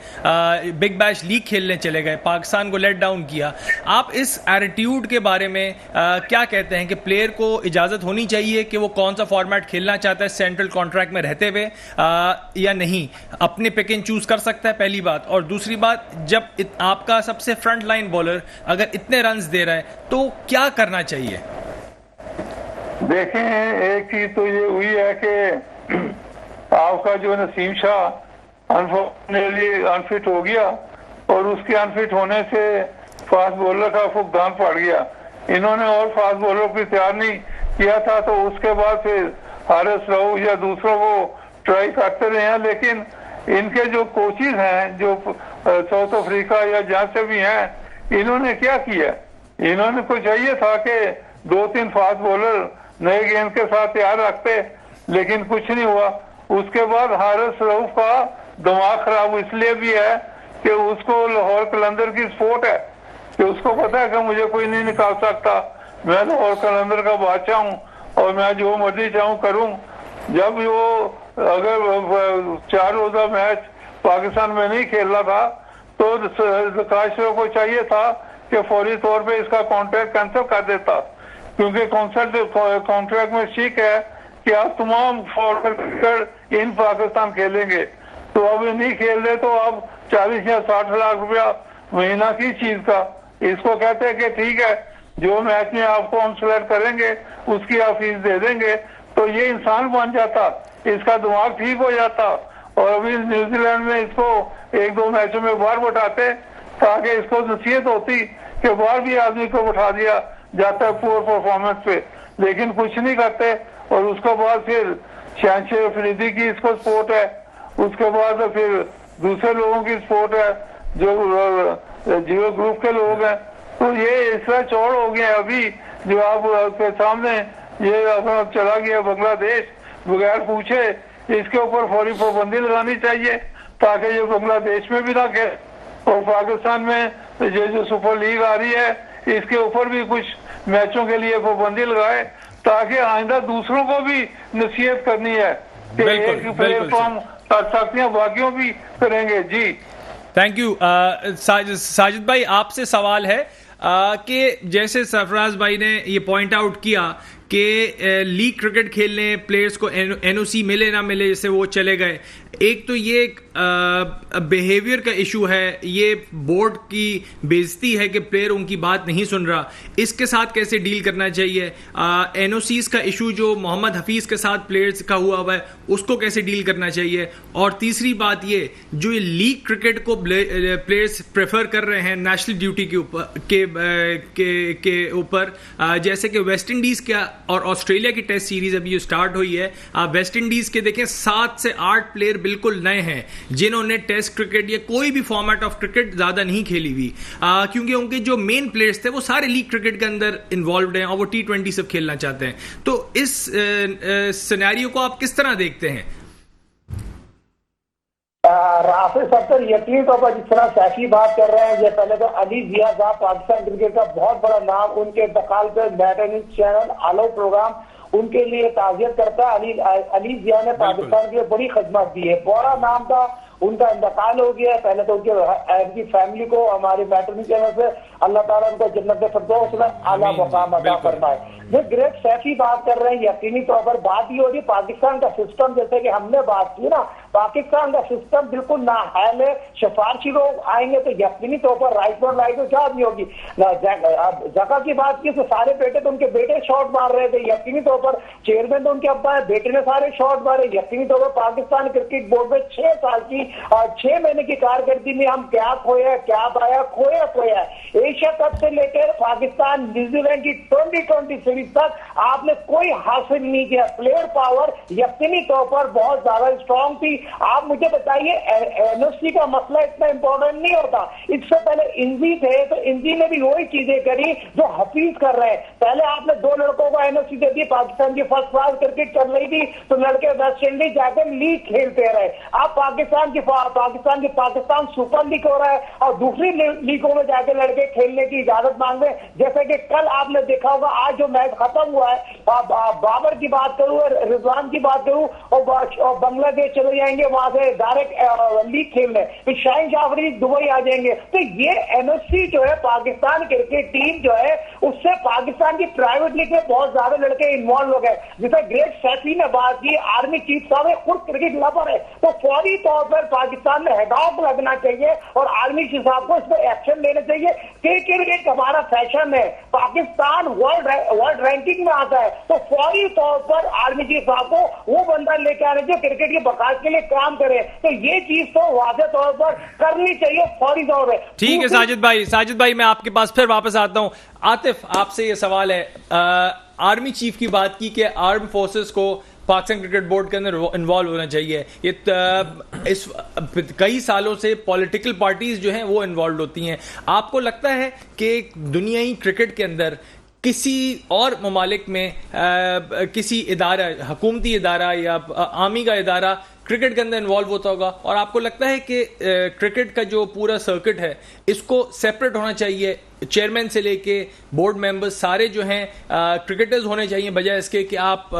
बिग बैश लीग खेलने चले गए, पाकिस्तान को लेट डाउन किया। आप इस एटीट्यूड के बारे में क्या कहते हैं कि प्लेयर को इजाज़त होनी चाहिए कि वो कौन सा फॉर्मेट खेलना चाहता है सेंट्रल कॉन्ट्रैक्ट में रहते हुए, या नहीं, अपने पिक एंड चूज कर सकता है, पहली बात। और दूसरी बात, जब आपका सबसे फ्रंट लाइन बॉलर अगर इतने रन्स दे रहा है तो क्या करना चाहिए? देखें, एक चीज तो ये हुई है कि आपका जो नसीम शाह अनफॉर्चुनेटली अनफिट हो गया और उसके अनफिट होने से फास्ट बॉलर का फुकदान पड़ गया। इन्होंने और फास्ट बॉलर को तैयार नहीं किया था, तो उसके बाद फिर हारिस रऊफ या दूसरों को ट्राई करते रहे हैं। लेकिन इनके जो कोचेज हैं, जो साउथ अफ्रीका या जहां से भी हैं, इन्होंने क्या किया? इन्होंने को चाहिए था कि 2-3 फास्ट बॉलर नए गेंद के साथ तैयार रखते, लेकिन कुछ नहीं हुआ। उसके बाद हारिस रऊफ का दिमाग खराब इसलिए भी है कि उसको लाहौर कलंदर की स्पोर्ट है, कि उसको पता है कि मुझे कोई नहीं निकाल सकता, मैं लाहौर कलंदर का बादशाह हूँ और मैं जो मर्जी चाहूँ करूँ। जब वो अगर 4 रोजा मैच पाकिस्तान में नहीं खेल रहा था, तो ज़कारिया को चाहिए था कि फौरी तौर पे इसका कॉन्ट्रैक्ट कैंसिल कर देता, क्योंकि कॉन्ट्रैक्ट में ठीक है कि आप तमाम फॉरवर्ड इन पाकिस्तान खेलेंगे। तो अब नहीं खेल रहे तो अब 40 या 60 लाख रुपया महीना की चीज का, इसको कहते हैं कि ठीक है, जो मैच में आपको हम सिलेक्ट करेंगे उसकी आप फीस दे देंगे। तो ये इंसान बन जाता, इसका दिमाग ठीक हो जाता, और अभी न्यूजीलैंड में इसको 1-2 मैचों में बाहर बैठाते, ताकि इसको नसीहत होती कि बाहर भी आदमी को बैठा दिया जाता है पुअर परफॉर्मेंस पे, लेकिन कुछ नहीं करते। और उसके बाद फिर शहनशाह अफरीदी की इसको सपोर्ट है, उसके बाद फिर दूसरे लोगों की सपोर्ट है, जो जियो ग्रुप के लोग हैं। तो ये इस तरह चौड़ हो गया अभी, जो आपके सामने ये अपना चला गया बांग्लादेश बगैर पूछे। इसके ऊपर फौरी पाबंदी लगानी चाहिए ताकि ये बांग्लादेश में भी ना खेले, और पाकिस्तान में ये जो सुपर लीग आ रही है इसके ऊपर भी कुछ मैचों के लिए पाबंदी लगाए, ताकि आइंदा दूसरों को भी नसीहत करनी है कि एक प्लेटफॉर्म कर सकते हैं, बाकियों भी करेंगे। जी थैंक यू। साजिद भाई, आपसे सवाल है कि जैसे सरफराज भाई ने ये पॉइंट आउट किया कि लीग क्रिकेट खेलने प्लेयर्स को एनओसी मिले ना मिले, जैसे वो चले गए, एक तो ये बिहेवियर का इशू है, ये बोर्ड की बेइज्जती है कि प्लेयर उनकी बात नहीं सुन रहा, इसके साथ कैसे डील करना चाहिए? एनओसीज का इशू जो मोहम्मद हफीज के साथ प्लेयर्स का हुआ है, उसको कैसे डील करना चाहिए? और तीसरी बात ये, जो ये लीग क्रिकेट को प्लेयर्स प्रेफर कर रहे हैं नेशनल ड्यूटी के ऊपर, जैसे कि वेस्ट इंडीज का और ऑस्ट्रेलिया की टेस्ट सीरीज अभी स्टार्ट हुई है, वेस्ट इंडीज के देखें 7 से 8 प्लेयर बिल्कुल नए हैं जिन्होंने टेस्ट क्रिकेट या कोई भी फॉर्मेट ऑफ क्रिकेट ज्यादा नहीं खेली हुई, क्योंकि उनके जो मेन प्लेयर्स थे वो सारे लीग क्रिकेट के अंदर इन्वॉल्व हैं और वो T20 सब खेलना चाहते हैं। तो इस सिनेरियो को आप किस तरह देखते हैं? राफेल सत्तर यकीन तौर पर जिस तरह सैफी बात कर रहे हैं, ये पहले तो अली जिया साहब पाकिस्तान क्रिकेट का बहुत बड़ा नाम, उनके इंतकाल पे बैटर न्यूज चैनल आलो प्रोग्राम उनके लिए ताजियत करता है। अली जिया ने पाकिस्तान के लिए बड़ी खिदमत दी है, बड़ा नाम था, उनका इंतकाल हो गया। पहले तो उनकी फैमिली को हमारे बैटर न्यूज चैनल से अल्लाह ताला उनको जन्नत फिरदौस में आला मुकाम अदा फरमाए। जो ग्रेट सैफी बात कर रहे हैं, यकीनी तौर पर बात ही हो रही पाकिस्तान का सिस्टम, जैसे कि हमने बात की ना, पाकिस्तान का सिस्टम बिल्कुल नाहल है। सिफारशी लोग आएंगे तो यकीनी तौर पर राइट पर लाइट में क्या नहीं होगी। जगह की बात की तो सारे बेटे तो उनके बेटे शॉट मार रहे थे, यकीनी तौर पर चेयरमैन तो उनके अब्बा है, बेटे ने सारे शॉट मारे। यकीनी तौर पर पाकिस्तान क्रिकेट बोर्ड में 6 साल की और 6 महीने की कारकर्दगी में हम क्या खोया, क्या पाया, खोया। एशिया कप से लेकर पाकिस्तान न्यूजीलैंड की 2026 सीरीज तक आपने कोई हासिल नहीं किया। प्लेयर पावर यकीनी तौर पर बहुत ज्यादा स्ट्रांग थी। आप मुझे बताइए, एनओसी का मसला इतना इंपॉर्टेंट नहीं होता। इससे पहले इंजी थे तो इंजी ने भी वही चीजें करी जो हफीज कर रहे हैं। पहले आपने 2 लड़कों को एनओसी दे दी, पाकिस्तान की फर्स्ट क्लास क्रिकेट चल रही थी तो लड़के वेस्ट इंडीज जाकर लीग खेलते रहे। अब पाकिस्तान सुपर लीग हो रहा है और दूसरी लीगों में जाकर लड़के खेलने की इजाजत मांग रहे हैं। जैसे कि कल आपने देखा होगा, आज जो मैच खत्म हुआ है, बाबर की बात करूं, रिजवान की बात करूं और बांग्लादेश चले जाएंगे वहां से डायरेक्ट लीग खेलने, फिर शाहीन जाफरी दुबई आ जाएंगे। तो ये एनओसी जो है पाकिस्तान क्रिकेट टीम जो है उससे पाकिस्तान की प्राइवेट लीग में बहुत ज्यादा लड़के इन्वॉल्व हो गए। जैसे ग्रेट सैफी ने बात की, आर्मी चीफ साहब खुद क्रिकेट लवर है, तो फौरी तौर पर पाकिस्तान में हेडऑफ लगना चाहिए और आर्मी चीफ साहब को इस पर एक्शन लेना चाहिए। क्रिकेट हमारा फैशन है, पाकिस्तान वर्ल्ड रैंकिंग में आता है, तो फौरी तौर पर आर्मी चीफ साहब को वो बंदा लेके आने जो क्रिकेट के बकास के लिए काम करे। तो ये चीज तो वाज़ेह तौर पर करनी चाहिए फौरी तौर पर। ठीक है साजिद भाई मैं आपके पास फिर वापस आता हूं। आतिफ, आपसे ये सवाल है, आर्मी चीफ की बात की कि आर्म फोर्सेस को पाकिस्तान क्रिकेट बोर्ड के अंदर इन्वॉल्व होना चाहिए। ये इस कई सालों से पॉलिटिकल पार्टीज जो हैं वो इन्वॉल्व होती हैं। आपको लगता है कि दुनियाई क्रिकेट के अंदर किसी और ममालिक में किसी इदारा, हुकूमती इदारा या आर्मी का इदारा क्रिकेट के अंदर इन्वॉल्व होता होगा, और आपको लगता है कि क्रिकेट का जो पूरा सर्किट है इसको सेपरेट होना चाहिए, चेयरमैन से लेके बोर्ड मेंबर्स सारे जो हैं क्रिकेटर्स होने चाहिए, बजाय इसके कि आप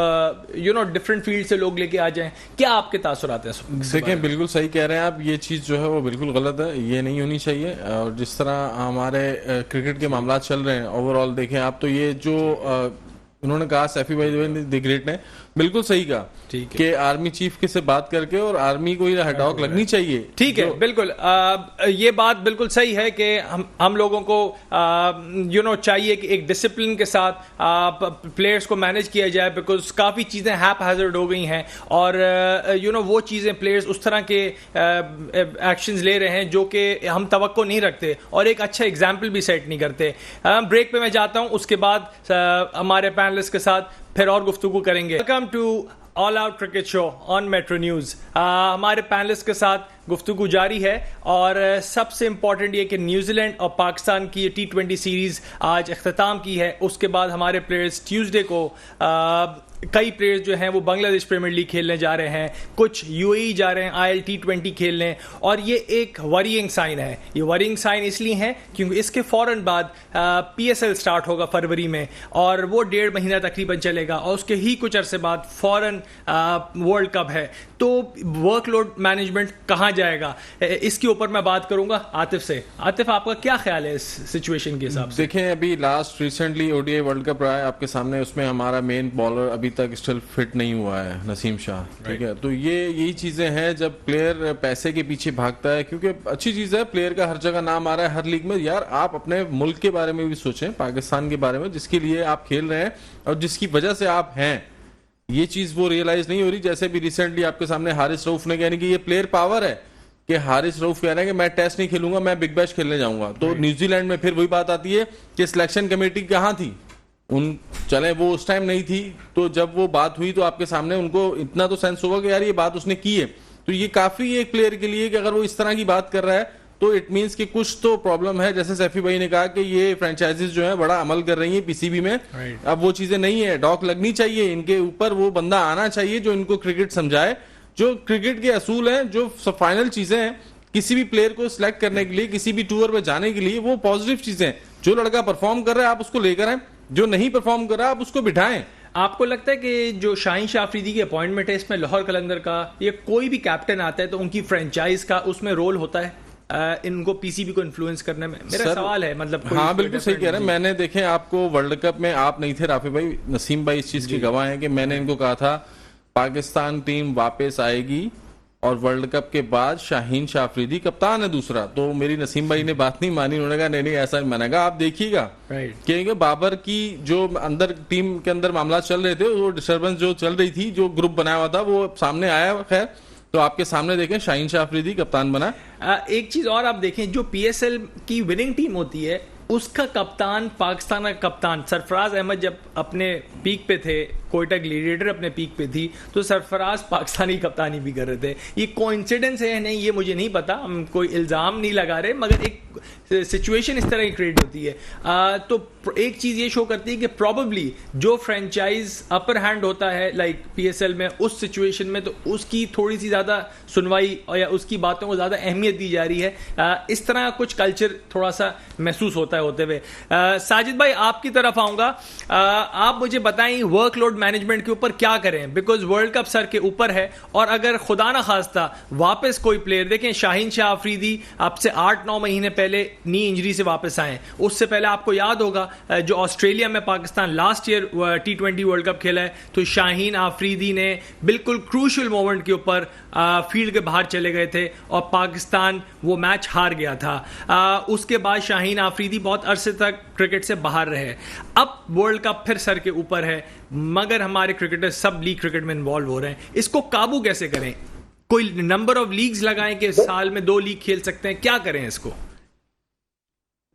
डिफरेंट फील्ड से लोग लेके आ जाएं? क्या आपके तासुरात हैं? देखिए, बिल्कुल सही कह रहे हैं आप, ये चीज़ जो है वो बिल्कुल गलत है, ये नहीं होनी चाहिए। और जिस तरह हमारे क्रिकेट के मामला चल रहे हैं ओवरऑल देखें आप, तो ये जो उन्होंने कहा सैफी भाई द ग्रेट ने बिल्कुल सही कहा कि आर्मी चीफ के से बात करके और आर्मी को ये हटाओ लगनी चाहिए। ठीक है, बिल्कुल ये बात बिल्कुल सही है कि हम लोगों को चाहिए कि एक डिसिप्लिन के साथ प्लेयर्स को मैनेज किया जाए, बिकॉज काफ़ी चीज़ें हैप हैजर्ड हो गई हैं और वो चीज़ें प्लेयर्स उस तरह के एक्शंस ले रहे हैं जो कि हम तवक्को नहीं रखते और एक अच्छा एग्जाम्पल भी सेट नहीं करते। ब्रेक पे मैं जाता हूँ, उसके बाद हमारे पैनलिस्ट के साथ फिर और गुफ्तगू करेंगे। Welcome to all out cricket show on Metro News. हमारे पैनलिस्ट के साथ गुफ्तगू जारी है और सबसे इंपॉर्टेंट ये कि न्यूजीलैंड और पाकिस्तान की ये T20 सीरीज़ आज अख्ताम की है। उसके बाद हमारे प्लेयर्स ट्यूसडे को कई प्लेयर्स जो हैं वो बांग्लादेश प्रीमियर लीग खेलने जा रहे हैं, कुछ यूएई जा रहे हैं IL T20 खेलने, और ये एक वरीइंग साइन है। ये वरीइंग साइन इसलिए है क्योंकि इसके फ़ौरन बाद PSL स्टार्ट होगा फरवरी में और वो 1.5 महीना तकरीबन चलेगा और उसके ही कुछ अरसे बाद फ़ौरन वर्ल्ड कप है। तो वर्कलोड मैनेजमेंट कहाँ जाएगा, इसके ऊपर मैं बात करूंगा आतिफ से। आतिफ, आपका क्या ख्याल है इस सिचुएशन के हिसाब से? देखें, अभी last recently ODI world cup रहा है आपके सामने, उसमें हमारा मेन बॉलर अभी तक स्टिल फिट नहीं हुआ है, नसीम शाह। ठीक है, तो यही चीजें हैं जब प्लेयर पैसे के पीछे भागता है, क्योंकि अच्छी चीज है प्लेयर का हर जगह नाम आ रहा है हर लीग में। यार, आप अपने मुल्क के बारे में भी सोचें, पाकिस्तान के बारे में, जिसके लिए आप खेल रहे हैं और जिसकी वजह से आप हैं। ये चीज वो रियलाइज नहीं हो रही। जैसे भी रिसेंटली आपके सामने हारिस रऊफ ने, यानी कि ये प्लेयर पावर है कि हारिस रऊफ कह रहे हैं कि मैं टेस्ट नहीं खेलूंगा, मैं बिग बैश खेलने जाऊंगा। तो न्यूजीलैंड में फिर वही बात आती है कि सिलेक्शन कमेटी कहाँ थी, चले वो उस टाइम नहीं थी, तो जब वो बात हुई तो आपके सामने उनको इतना तो सेंस होगा कि यार ये बात उसने की है। तो ये काफी एक प्लेयर के लिए कि अगर वो इस तरह की बात कर रहा है तो इट मींस कि कुछ तो प्रॉब्लम है। जैसे सैफी भाई ने कहा कि ये फ्रेंचाइजीज जो है बड़ा अमल कर रही है PCB में, अब वो चीजें नहीं है, डॉक लगनी चाहिए इनके ऊपर, वो बंदा आना चाहिए जो इनको क्रिकेट समझाए, जो क्रिकेट के असूल हैं, जो फाइनल चीजें हैं किसी भी प्लेयर को सिलेक्ट करने के लिए, किसी भी टूर पे जाने के लिए, वो पॉजिटिव चीजें हैं। जो लड़का परफॉर्म कर रहा है आप उसको लेकर आए, जो नहीं परफॉर्म कर रहा आप उसको बिठाएं। आपको लगता है कि जो शाहीन शाह अफरीदी की अपॉइंटमेंट है इसमें लाहौर कलंदर का, ये कोई भी कैप्टन आता है तो उनकी फ्रेंचाइज का उसमें रोल होता है इनको PCB को इन्फ्लुएंस करने में? मेरा सवाल है, मतलब हाँ बिल्कुल सही कह रहे हैं। मैंने देखे आपको वर्ल्ड कप में आप नहीं थे राफी भाई, नसीम भाई इस चीज के गवाह हैं कि मैंने इनको कहा था पाकिस्तान टीम वापस आएगी और वर्ल्ड कप के बाद शाहीन शाह अफरीदी कप्तान है दूसरा। तो मेरी नसीम भाई ने बात नहीं मानी, उन्होंने कहा नहीं ऐसा नहीं। मैंने कहा आप देखिएगा क्योंकि बाबर की जो अंदर टीम के अंदर मामला चल रहे थे, वो डिस्टर्बेंस जो चल रही थी, जो ग्रुप बनाया हुआ था वो सामने आया। खैर, तो आपके सामने देखें शाहीन शाह अफरीदी कप्तान बना। एक चीज और आप देखें, जो PSL की विनिंग टीम होती है उसका कप्तान, पाकिस्तान का कप्तान सरफराज अहमद जब अपने पीक पे थे, कोयटा ग्लेडिएटर अपने पीक पे थी, तो सरफराज पाकिस्तानी कप्तानी भी कर रहे थे। ये कोइंसिडेंस है नहीं, ये मुझे नहीं पता, हम कोई इल्ज़ाम नहीं लगा रहे, मगर एक सिचुएशन इस तरह की क्रिएट होती है। तो एक चीज़ ये शो करती है कि प्रॉबली जो फ्रेंचाइज अपर हैंड होता है लाइक PSL में, उस सिचुएशन में तो उसकी थोड़ी सी ज़्यादा सुनवाई और या उसकी बातों को ज़्यादा अहमियत दी जा रही है। इस तरह कुछ कल्चर थोड़ा सा महसूस होता है होते हुए। साजिद भाई, आपकी तरफ आऊँगा। आप मुझे बताएं वर्कलोड मैनेजमेंट के ऊपर क्या करें, बिकॉज वर्ल्ड कप सर के ऊपर है, और अगर खुदा ना खास्ता वापस कोई प्लेयर, देखें शाहीन शाह अफरीदी अब से 8-9 महीने पहले नी इंजरी से वापस आए, उससे पहले आपको याद होगा जो ऑस्ट्रेलिया में Pakistan last year T20 world cup खेला है, तो शाहीन आफरीदी ने बिल्कुल क्रूशल मोमेंट के ऊपर फील्ड के बाहर चले गए थे और पाकिस्तान वो मैच हार गया था। उसके बाद शाहीन आफरीदी बहुत अरसे तक क्रिकेट से बाहर रहे। अब वर्ल्ड कप फिर सर के ऊपर है, मगर हमारे क्रिकेटर सब लीग क्रिकेट में इन्वॉल्व हो रहे हैं। इसको काबू कैसे करें? कोई नंबर ऑफ लीग्स लगाएं कि साल में 2 लीग खेल सकते हैं, क्या करें इसको?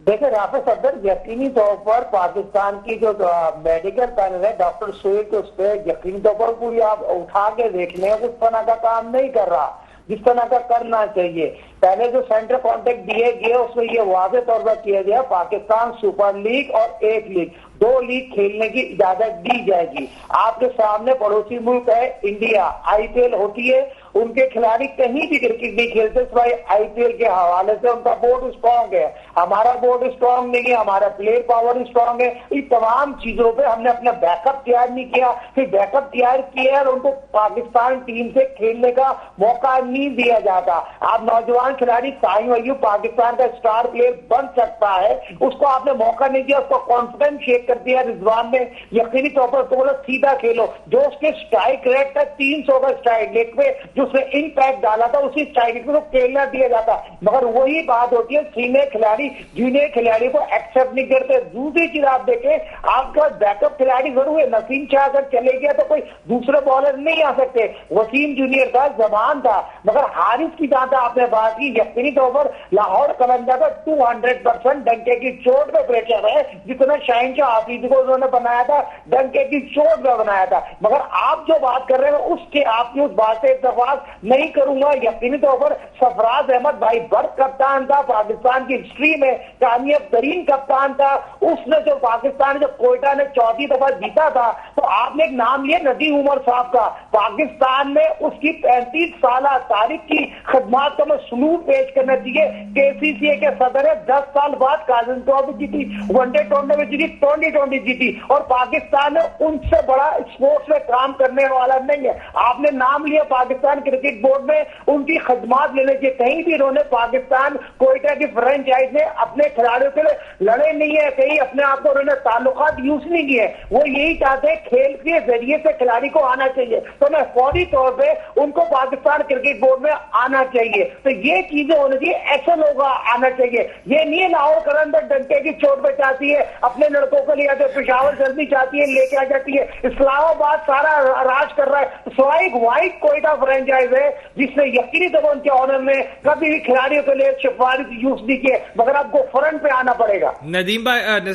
देखिए राफेल सदर, यकीनी तौर पर पाकिस्तान की जो मेडिकल पैनल है, डॉक्टर सुहेल, तो उस पर यकीनी तौर पर पूरी आप उठा के देख लें, उस तरह का काम नहीं कर रहा जिस तरह का करना चाहिए। पहले जो सेंट्रल कॉन्ट्रैक्ट दिए गए उसमें ये वाज़ेह तौर पर किया गया पाकिस्तान सुपर लीग और एक लीग, 2 लीग खेलने की इजाजत दी जाएगी। आपके सामने पड़ोसी मुल्क है इंडिया, IPL होती है, उनके खिलाड़ी कहीं भी क्रिकेट नहीं खेलते सिवाय IPL के हवाले से। उनका बोर्ड स्ट्रांग है, हमारा बोर्ड स्ट्रांग नहीं है, हमारा प्लेयर पावर स्ट्रांग है। इन तमाम चीजों पे हमने अपना बैकअप तैयार नहीं किया, फिर बैकअप तैयार किया और उनको पाकिस्तान टीम से खेलने का मौका नहीं दिया जाता। आप नौजवान खिलाड़ी साहिल अय्यूब पाकिस्तान का स्टार प्लेयर बन सकता है, उसको आपने मौका नहीं दिया, उसको कॉन्फिडेंस शेक कर दिया रिजवान ने। यकीनी तौर पर तो बोला सीधा खेलो, जो उसके स्ट्राइक रेट था 300 का स्ट्राइक रेट पे जो उसने इम्पैक्ट डाला था, उसी स्ट्राइक रेट पे तो खेलना दिया जाता। मगर वही बात होती है, सीनियर खिलाड़ी जूनियर खिलाड़ी को एक्सेप्ट नहीं करते। दूसरी चीज आप देखें, आपका बैकअप खिलाड़ी जरूर है। नसीम शाह अगर चले गया तो कोई दूसरे बॉलर नहीं आ सकते। वसीम जूनियर था, जमान था, मगर हारिस की जहां आपने बात की, यकीनी तौर पर लाहौर कलंदर का 200% डंके की चोट पे प्रेशर है, जितना शाहीन शाह आफरीदी को उन्होंने बनाया था डंके की चोट पे बनाया था। मगर आप जो बात कर रहे हैं उसके आपकी उस बात से इत्तेफाक नहीं करूंगा। यकीनी तौर पर सरफराज अहमद भाई बर्थ कप्तान था, पाकिस्तान की हिस्ट्री में कामयाब तरीन कप्तान था। उसने जो पाकिस्तान, जब कोयटा ने 4थी दफा जीता था, तो आपने एक नाम लिया नदीम उमर साहब का। पाकिस्तान में उसकी 35 साल तारीख की खदमात का मैं सलूट पेश करना चाहिए। KCCA के सदर है, 10 साल बाद काजन ट्रॉफी जीती, वनडे टूर्नामेंट जीती, 2020 जीती, और पाकिस्तान उनसे बड़ा स्पोर्ट्स में काम करने वाला नहीं है। आपने नाम लिया पाकिस्तान क्रिकेट बोर्ड में, उनकी खदमात लेने चाहिए। कहीं भी उन्होंने पाकिस्तान कोयटा की फ्रेंचाइज ने अपने खिलाड़ियों के लिए लड़े नहीं है, कहीं अपने आप को उन्होंने ताल्लुकात यूज नहीं किए। वो यही चाहते हैं खेल के जरिए से खिलाड़ी को आना चाहिए, तो मैं फौरी तौर पर उनको पाकिस्तान क्रिकेट बोर्ड में आना चाहिए। तो ये चीजें होनी चाहिए, ऐसे लोग आना चाहिए। ये नहीं है लाहौर कलंदर डंके की चोट पे चाहती है, अपने लड़कों को ले आते, पेशावर जल्दी चाहती है, लेके आ जाती है, इस्लामाबाद सारा राज कर रहा है। स्वाइक वाइट कोयटा फ्रेंचाइज है जिसने यकीनी तौर उनके ऑनर में कभी भी खिलाड़ियों के लिए सिफारिश यूज नहीं किए, मगर आपको फ्रंट पे आना पड़ेगा। नदीम भाई,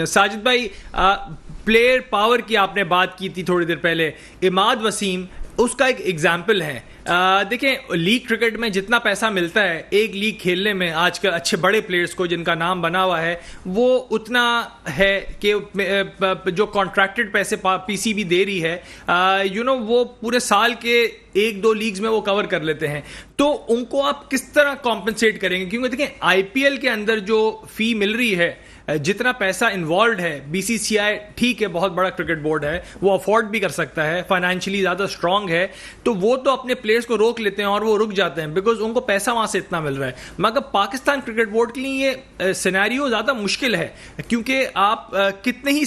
साजिद भाई, प्लेयर पावर की आपने बात की थी थोड़ी देर पहले, इमाद वसीम उसका एक एग्जाम्पल है। देखें, लीग क्रिकेट में जितना पैसा मिलता है एक लीग खेलने में आजकल अच्छे बड़े प्लेयर्स को जिनका नाम बना हुआ है, वो उतना है कि जो कॉन्ट्रैक्टेड पैसे PCB दे रही है, वो पूरे साल के 1-2 लीग्स में वो कवर कर लेते हैं। तो उनको आप किस तरह कॉम्पनसेट करेंगे? क्योंकि देखें IPL के अंदर जो फी मिल रही है, जितना पैसा इन्वॉल्व है, BCCI ठीक है बहुत बड़ा क्रिकेट बोर्ड है, वो अफोर्ड भी कर सकता है, फाइनेंशियली ज़्यादा स्ट्रांग है, तो वो तो अपने प्लेयर्स को रोक लेते हैं और वो रुक जाते हैं बिकॉज उनको पैसा वहाँ से इतना मिल रहा है। मगर पाकिस्तान क्रिकेट बोर्ड के लिए ये सिनेरियो ज़्यादा मुश्किल है, क्योंकि आप कितने ही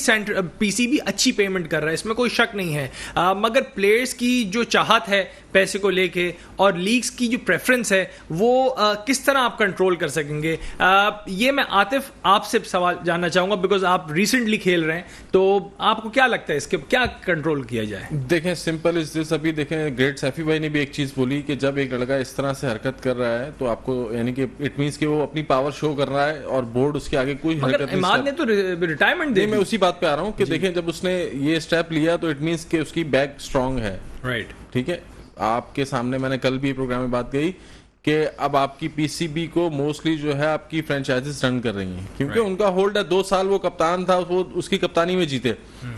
PCB अच्छी पेमेंट कर रहा है, इसमें कोई शक नहीं है, मगर प्लेयर्स की जो चाहत है पैसे को लेके, और लीग्स की जो प्रेफरेंस है वो किस तरह आप कंट्रोल कर सकेंगे? ये मैं आतिफ आपसे सवाल जानना चाहूंगा, बिकॉज आप रिसेंटली खेल रहे हैं, तो आपको क्या लगता है इसके क्या कंट्रोल किया जाए? देखें, सिंपल इज दिस। अभी देखें, ग्रेट सैफी भाई ने भी एक चीज बोली कि जब एक लड़का इस तरह से हरकत कर रहा है तो आपको, यानी कि इट मींस कि वो अपनी पावर शो कर रहा है और बोर्ड उसके आगे कोई हरकत मगर इमाद ने तो रिटायरमेंट दे, मैं उसी बात पे आ रहा हूँ कि देखें, जब उसने ये स्टेप लिया तो इट मींस कि उसकी बैक स्ट्रांग है। राइट, ठीक है। आपके सामने मैंने कल भी प्रोग्राम में बात कही कि अब आपकी पीसीबी को मोस्टली जो है आपकी फ्रेंचाइजीज रन कर रही हैं, क्योंकि उनका होल्ड है। 2 साल वो कप्तान था, वो उसकी कप्तानी में जीते।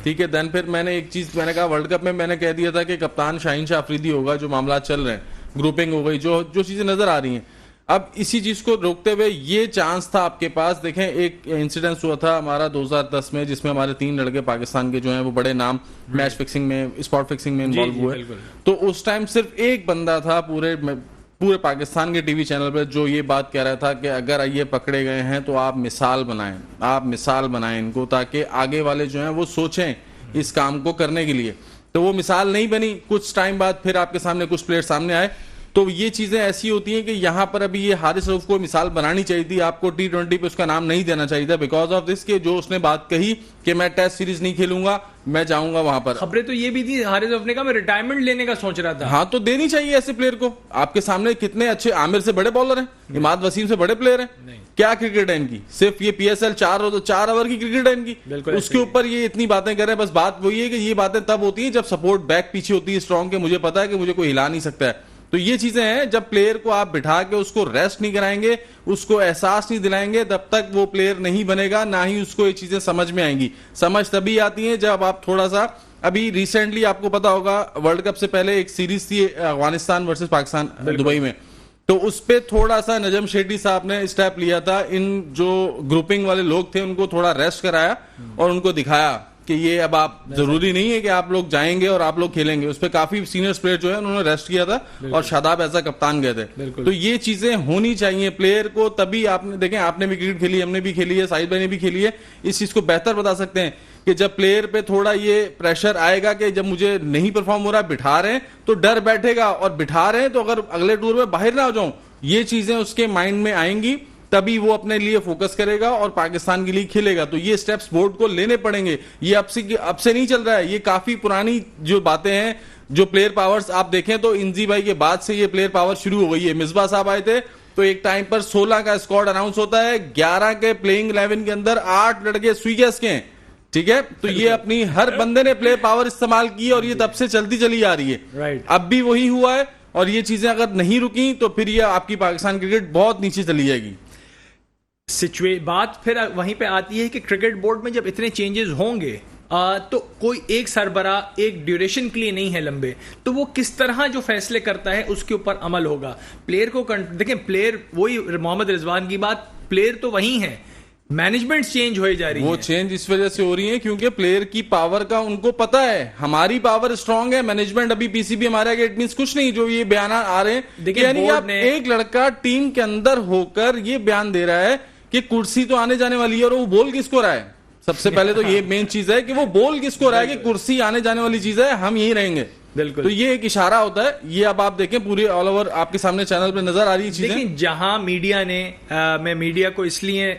ठीक है। देन फिर मैंने एक चीज मैंने कहा, वर्ल्ड कप में मैंने कह दिया था कि कप्तान शाहीन शाह अफरीदी होगा। जो मामला चल रहे हैं, ग्रुपिंग हो गई, जो चीजें नजर आ रही हैं, अब इसी चीज को रोकते हुए ये चांस था आपके पास। देखें, एक इंसिडेंस हुआ था हमारा 2010 में, जिसमें हमारे 3 लड़के पाकिस्तान के जो हैं वो बड़े नाम मैच फिक्सिंग में, स्पॉट फिक्सिंग में इन्वॉल्व हुए। तो उस टाइम सिर्फ एक बंदा था पूरे पाकिस्तान के टीवी चैनल पर जो ये बात कह रहा था कि अगर ये पकड़े गए हैं तो आप मिसाल बनाएं इनको, ताकि आगे वाले जो हैं वो सोचें इस काम को करने के लिए। तो वो मिसाल नहीं बनी। कुछ टाइम बाद फिर आपके सामने कुछ प्लेयर सामने आए। तो ये चीजें ऐसी होती हैं कि यहाँ पर अभी ये हारिस रऊफ को मिसाल बनानी चाहिए थी। आपको T20 पे उसका नाम नहीं देना चाहिए था, बिकॉज ऑफ दिस के जो उसने बात कही कि मैं टेस्ट सीरीज नहीं खेलूंगा, मैं जाऊंगा वहां पर। खबरें तो ये भी थी हारिस रऊफ ने कहा मैं रिटायरमेंट लेने का सोच रहा था। हाँ, तो देनी चाहिए ऐसे प्लेयर को। आपके सामने कितने अच्छे, आमिर से बड़े बॉलर हैं, इमाद वसीम से बड़े प्लेयर हैं। क्या क्रिकेट है इनकी? सिर्फ ये PSL 4 ओवर की क्रिकेट है इनकी। उसके ऊपर ये इतनी बातें कर रहे हैं। बस बात वही है कि ये बातें तब होती है जब सपोर्ट बैक पीछे होती है स्ट्रॉन्ग के। मुझे पता है कि मुझे कोई हिला नहीं सकता है। तो ये चीजें हैं, जब प्लेयर को आप बिठा के उसको रेस्ट नहीं कराएंगे, उसको एहसास नहीं दिलाएंगे, तब तक वो प्लेयर नहीं बनेगा, ना ही उसको ये चीजें समझ में आएंगी। समझ तभी आती है जब आप थोड़ा सा, अभी रिसेंटली आपको पता होगा वर्ल्ड कप से पहले एक सीरीज थी अफगानिस्तान वर्सेस पाकिस्तान दुबई में, तो उस पे थोड़ा सा नजम शेट्टी साहब ने स्टेप लिया था। इन जो ग्रुपिंग वाले लोग थे उनको थोड़ा रेस्ट कराया और उनको दिखाया कि ये अब आप, जरूरी नहीं है कि आप लोग जाएंगे और आप लोग खेलेंगे। उस पे काफी सीनियर प्लेयर जो है उन्होंने रेस्ट किया था और शादाब ऐसा कप्तान गए थे। तो ये चीजें होनी चाहिए प्लेयर को, तभी आपने देखें, आपने भी क्रिकेट खेली, हमने भी खेली है, साहिद भाई ने भी खेली है। इस चीज को बेहतर बता सकते हैं कि जब प्लेयर पे थोड़ा ये प्रेशर आएगा कि जब मुझे नहीं परफॉर्म हो रहा, बिठा रहे हैं तो डर बैठेगा, और बिठा रहे हैं तो अगर अगले टूर में बाहर ना हो जाऊं, ये चीजें उसके माइंड में आएंगी, तभी वो अपने लिए फोकस करेगा और पाकिस्तान के लिए खेलेगा। तो ये स्टेप्स बोर्ड को लेने पड़ेंगे। ये अब से नहीं चल रहा है, ये काफी पुरानी जो बातें हैं। जो प्लेयर पावर्स आप देखें तो इंजी भाई के बाद से ये प्लेयर पावर शुरू हो गई है। मिसबा साहब आए थे तो एक टाइम पर 16 का स्क्वाड अनाउंस होता है, 11 के प्लेइंग 11 के अंदर 8 लड़के स्वीगेस के हैं। ठीक है, तो ये अपनी हर बंदे ने प्लेयर पावर इस्तेमाल की और ये तब से चलती चली आ रही है। अब भी वही हुआ है, और ये चीजें अगर नहीं रुकी तो फिर ये आपकी पाकिस्तान क्रिकेट बहुत नीचे चली जाएगी। बात फिर वहीं पे आती है कि क्रिकेट बोर्ड में जब इतने चेंजेस होंगे तो कोई एक सरबरा एक ड्यूरेशन के लिए नहीं है लंबे, तो वो किस तरह जो फैसले करता है उसके ऊपर अमल होगा। प्लेयर को देखें, प्लेयर वही मोहम्मद रिजवान की बात, प्लेयर तो वही है, मैनेजमेंट चेंज हो जा रही है। वो चेंज इस वजह से हो रही है क्योंकि प्लेयर की पावर का उनको पता है, हमारी पावर स्ट्रांग है, मैनेजमेंट अभी पीसीबी हमारे आगे, इट मींस कुछ नहीं जो ये बयान आ रहे हैं। यानी आप एक लड़का टीम के अंदर होकर ये बयान दे रहा है कि कुर्सी तो आने जाने वाली है, और वो बोल किसको रहा है? सबसे पहले तो ये मेन चीज है कि वो बोल किसको रहा है कि कुर्सी आने जाने वाली चीज है, हम यही रहेंगे। बिल्कुल, तो ये एक इशारा होता है। ये अब आप देखें पूरे ऑल ओवर आपके सामने चैनल पे नजर आ रही है चीजें। देखिए, जहां मीडिया ने मैं मीडिया को इसलिए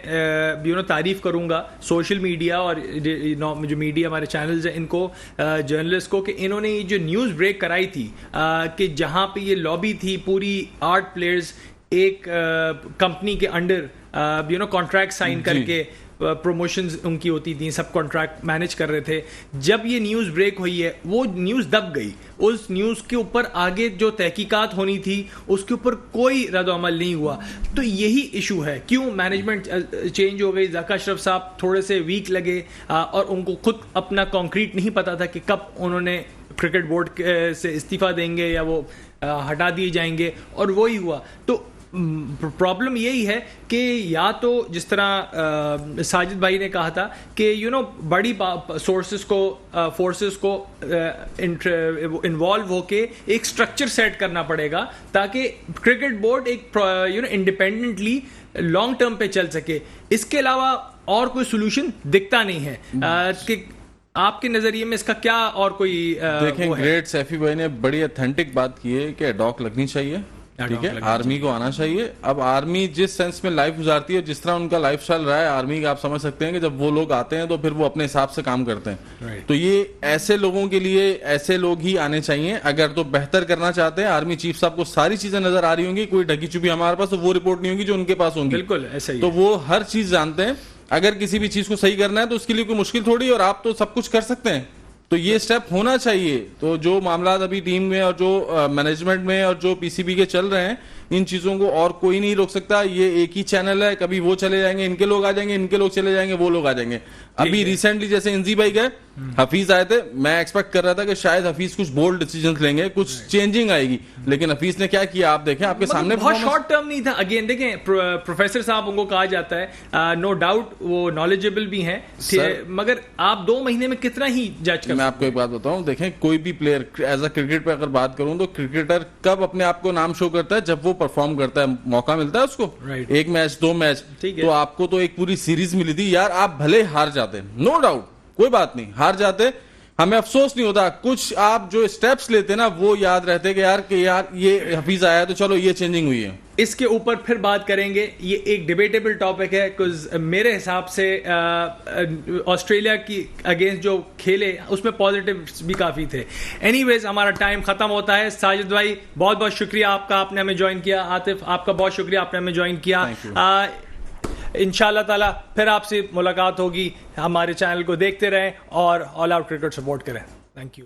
तारीफ करूंगा, सोशल मीडिया और जो मीडिया हमारे चैनल्स हैं इनको, जर्नलिस्ट को, कि इन्होंने ये जो न्यूज ब्रेक कराई थी कि जहां पे ये लॉबी थी, पूरी 8 प्लेयर्स एक कंपनी के अंडर कॉन्ट्रैक्ट साइन करके प्रमोशंस उनकी होती थी, सब कॉन्ट्रैक्ट मैनेज कर रहे थे। जब ये न्यूज़ ब्रेक हुई है, वो न्यूज़ दब गई। उस न्यूज़ के ऊपर आगे जो तहकीकात होनी थी उसके ऊपर कोई रद्द-ओ-अमल नहीं हुआ। तो यही इशू है, क्यों मैनेजमेंट चेंज हो गई। ज़का अशरफ साहब थोड़े से वीक लगे और उनको खुद अपना कॉन्क्रीट नहीं पता था कि कब उन्होंने क्रिकेट बोर्ड से इस्तीफा देंगे या वो हटा दिए जाएंगे, और वही हुआ। तो प्रॉब्लम यही है कि या तो जिस तरह साजिद भाई ने कहा था कि बड़ी फोर्सेस को इन्वॉल्व होके एक स्ट्रक्चर सेट करना पड़ेगा ताकि क्रिकेट बोर्ड एक इंडिपेंडेंटली लॉन्ग टर्म पे चल सके। इसके अलावा और कोई सोल्यूशन दिखता नहीं है कि आपके नजरिए में इसका क्या और कोई देखें, वो है? ग्रेट सैफी भाई ने बड़ी अथेंटिक बात की है कि डॉक लगनी चाहिए, ठीक है, आर्मी को आना चाहिए। अब आर्मी जिस सेंस में लाइफ गुजारती है, जिस तरह उनका लाइफस्टाइल रहा है आर्मी का, आप समझ सकते हैं कि जब वो लोग आते हैं तो फिर वो अपने हिसाब से काम करते हैं। Right. तो ये ऐसे लोगों के लिए ऐसे लोग ही आने चाहिए। अगर तो बेहतर करना चाहते हैं, आर्मी चीफ साहब को सारी चीजें नजर आ रही होंगी, कोई ढकी छुपी हमारे पास तो वो रिपोर्ट नहीं होगी जो उनके पास होंगी। बिल्कुल ऐसा ही तो है। वो हर चीज जानते हैं। अगर किसी भी चीज को सही करना है तो उसके लिए कोई मुश्किल थोड़ी, और आप तो सब कुछ कर सकते हैं। तो ये स्टेप होना चाहिए। तो जो मामला अभी टीम में और जो मैनेजमेंट में और जो पीसीबी के चल रहे हैं, इन चीजों को और कोई नहीं रोक सकता। ये एक ही चैनल है, कभी वो चले जाएंगे, इनके लोग आ जाएंगे, इनके लोग चले जाएंगे, वो लोग आ जाएंगे। अभी रिसेंटली जैसे इंजी भाई गए, हफीज आए थे, मैं एक्सपेक्ट कर रहा था कि शायद हफीज कुछ बोल्ड डिसीजंस लेंगे, कुछ चेंजिंग आएगी, लेकिन हफीज ने क्या किया आप देखें, आपके सामने बहुत शॉर्ट टर्म नहीं था। अगेन देखें, प्रोफेसर साहब उनको कहा जाता है, नो डाउट वो नॉलेजेबल भी हैं, मगर आप 2 महीने में कितना ही जज कर। मैं आपको एक बात बताऊं, देखें कोई भी प्लेयर एज अ क्रिकेट पे अगर बात करूं तो क्रिकेटर कब अपने आप को नाम शो करता है, जब वो परफॉर्म करता है, मौका मिलता है उसको। Right. 1 मैच 2 मैच, ठीक है। तो आपको तो एक पूरी सीरीज मिली थी यार, आप भले हार जाते, नो डाउट, कोई बात नहीं, हार जाते, हमें अफसोस नहीं होता। कुछ आप जो स्टेप्स लेते ना वो याद रहते कि यार ये हफीज आया है तो चलो ये चेंजिंग हुई है। इसके ऊपर फिर बात करेंगे। ये एक डिबेटेबल टॉपिक है, कुछ मेरे हिसाब से ऑस्ट्रेलिया की अगेंस्ट जो खेले उसमें पॉजिटिव भी काफी थे। एनीवेज, हमारा टाइम खत्म होता है। साजिद भाई बहुत बहुत शुक्रिया आपका, आपने हमें ज्वाइन किया। आतिफ आपका बहुत शुक्रिया, आपने हमें ज्वाइन किया। इंशाल्लाह ताला फिर आपसे मुलाकात होगी। हमारे चैनल को देखते रहें और ऑल आउट क्रिकेट सपोर्ट करें। Thank you.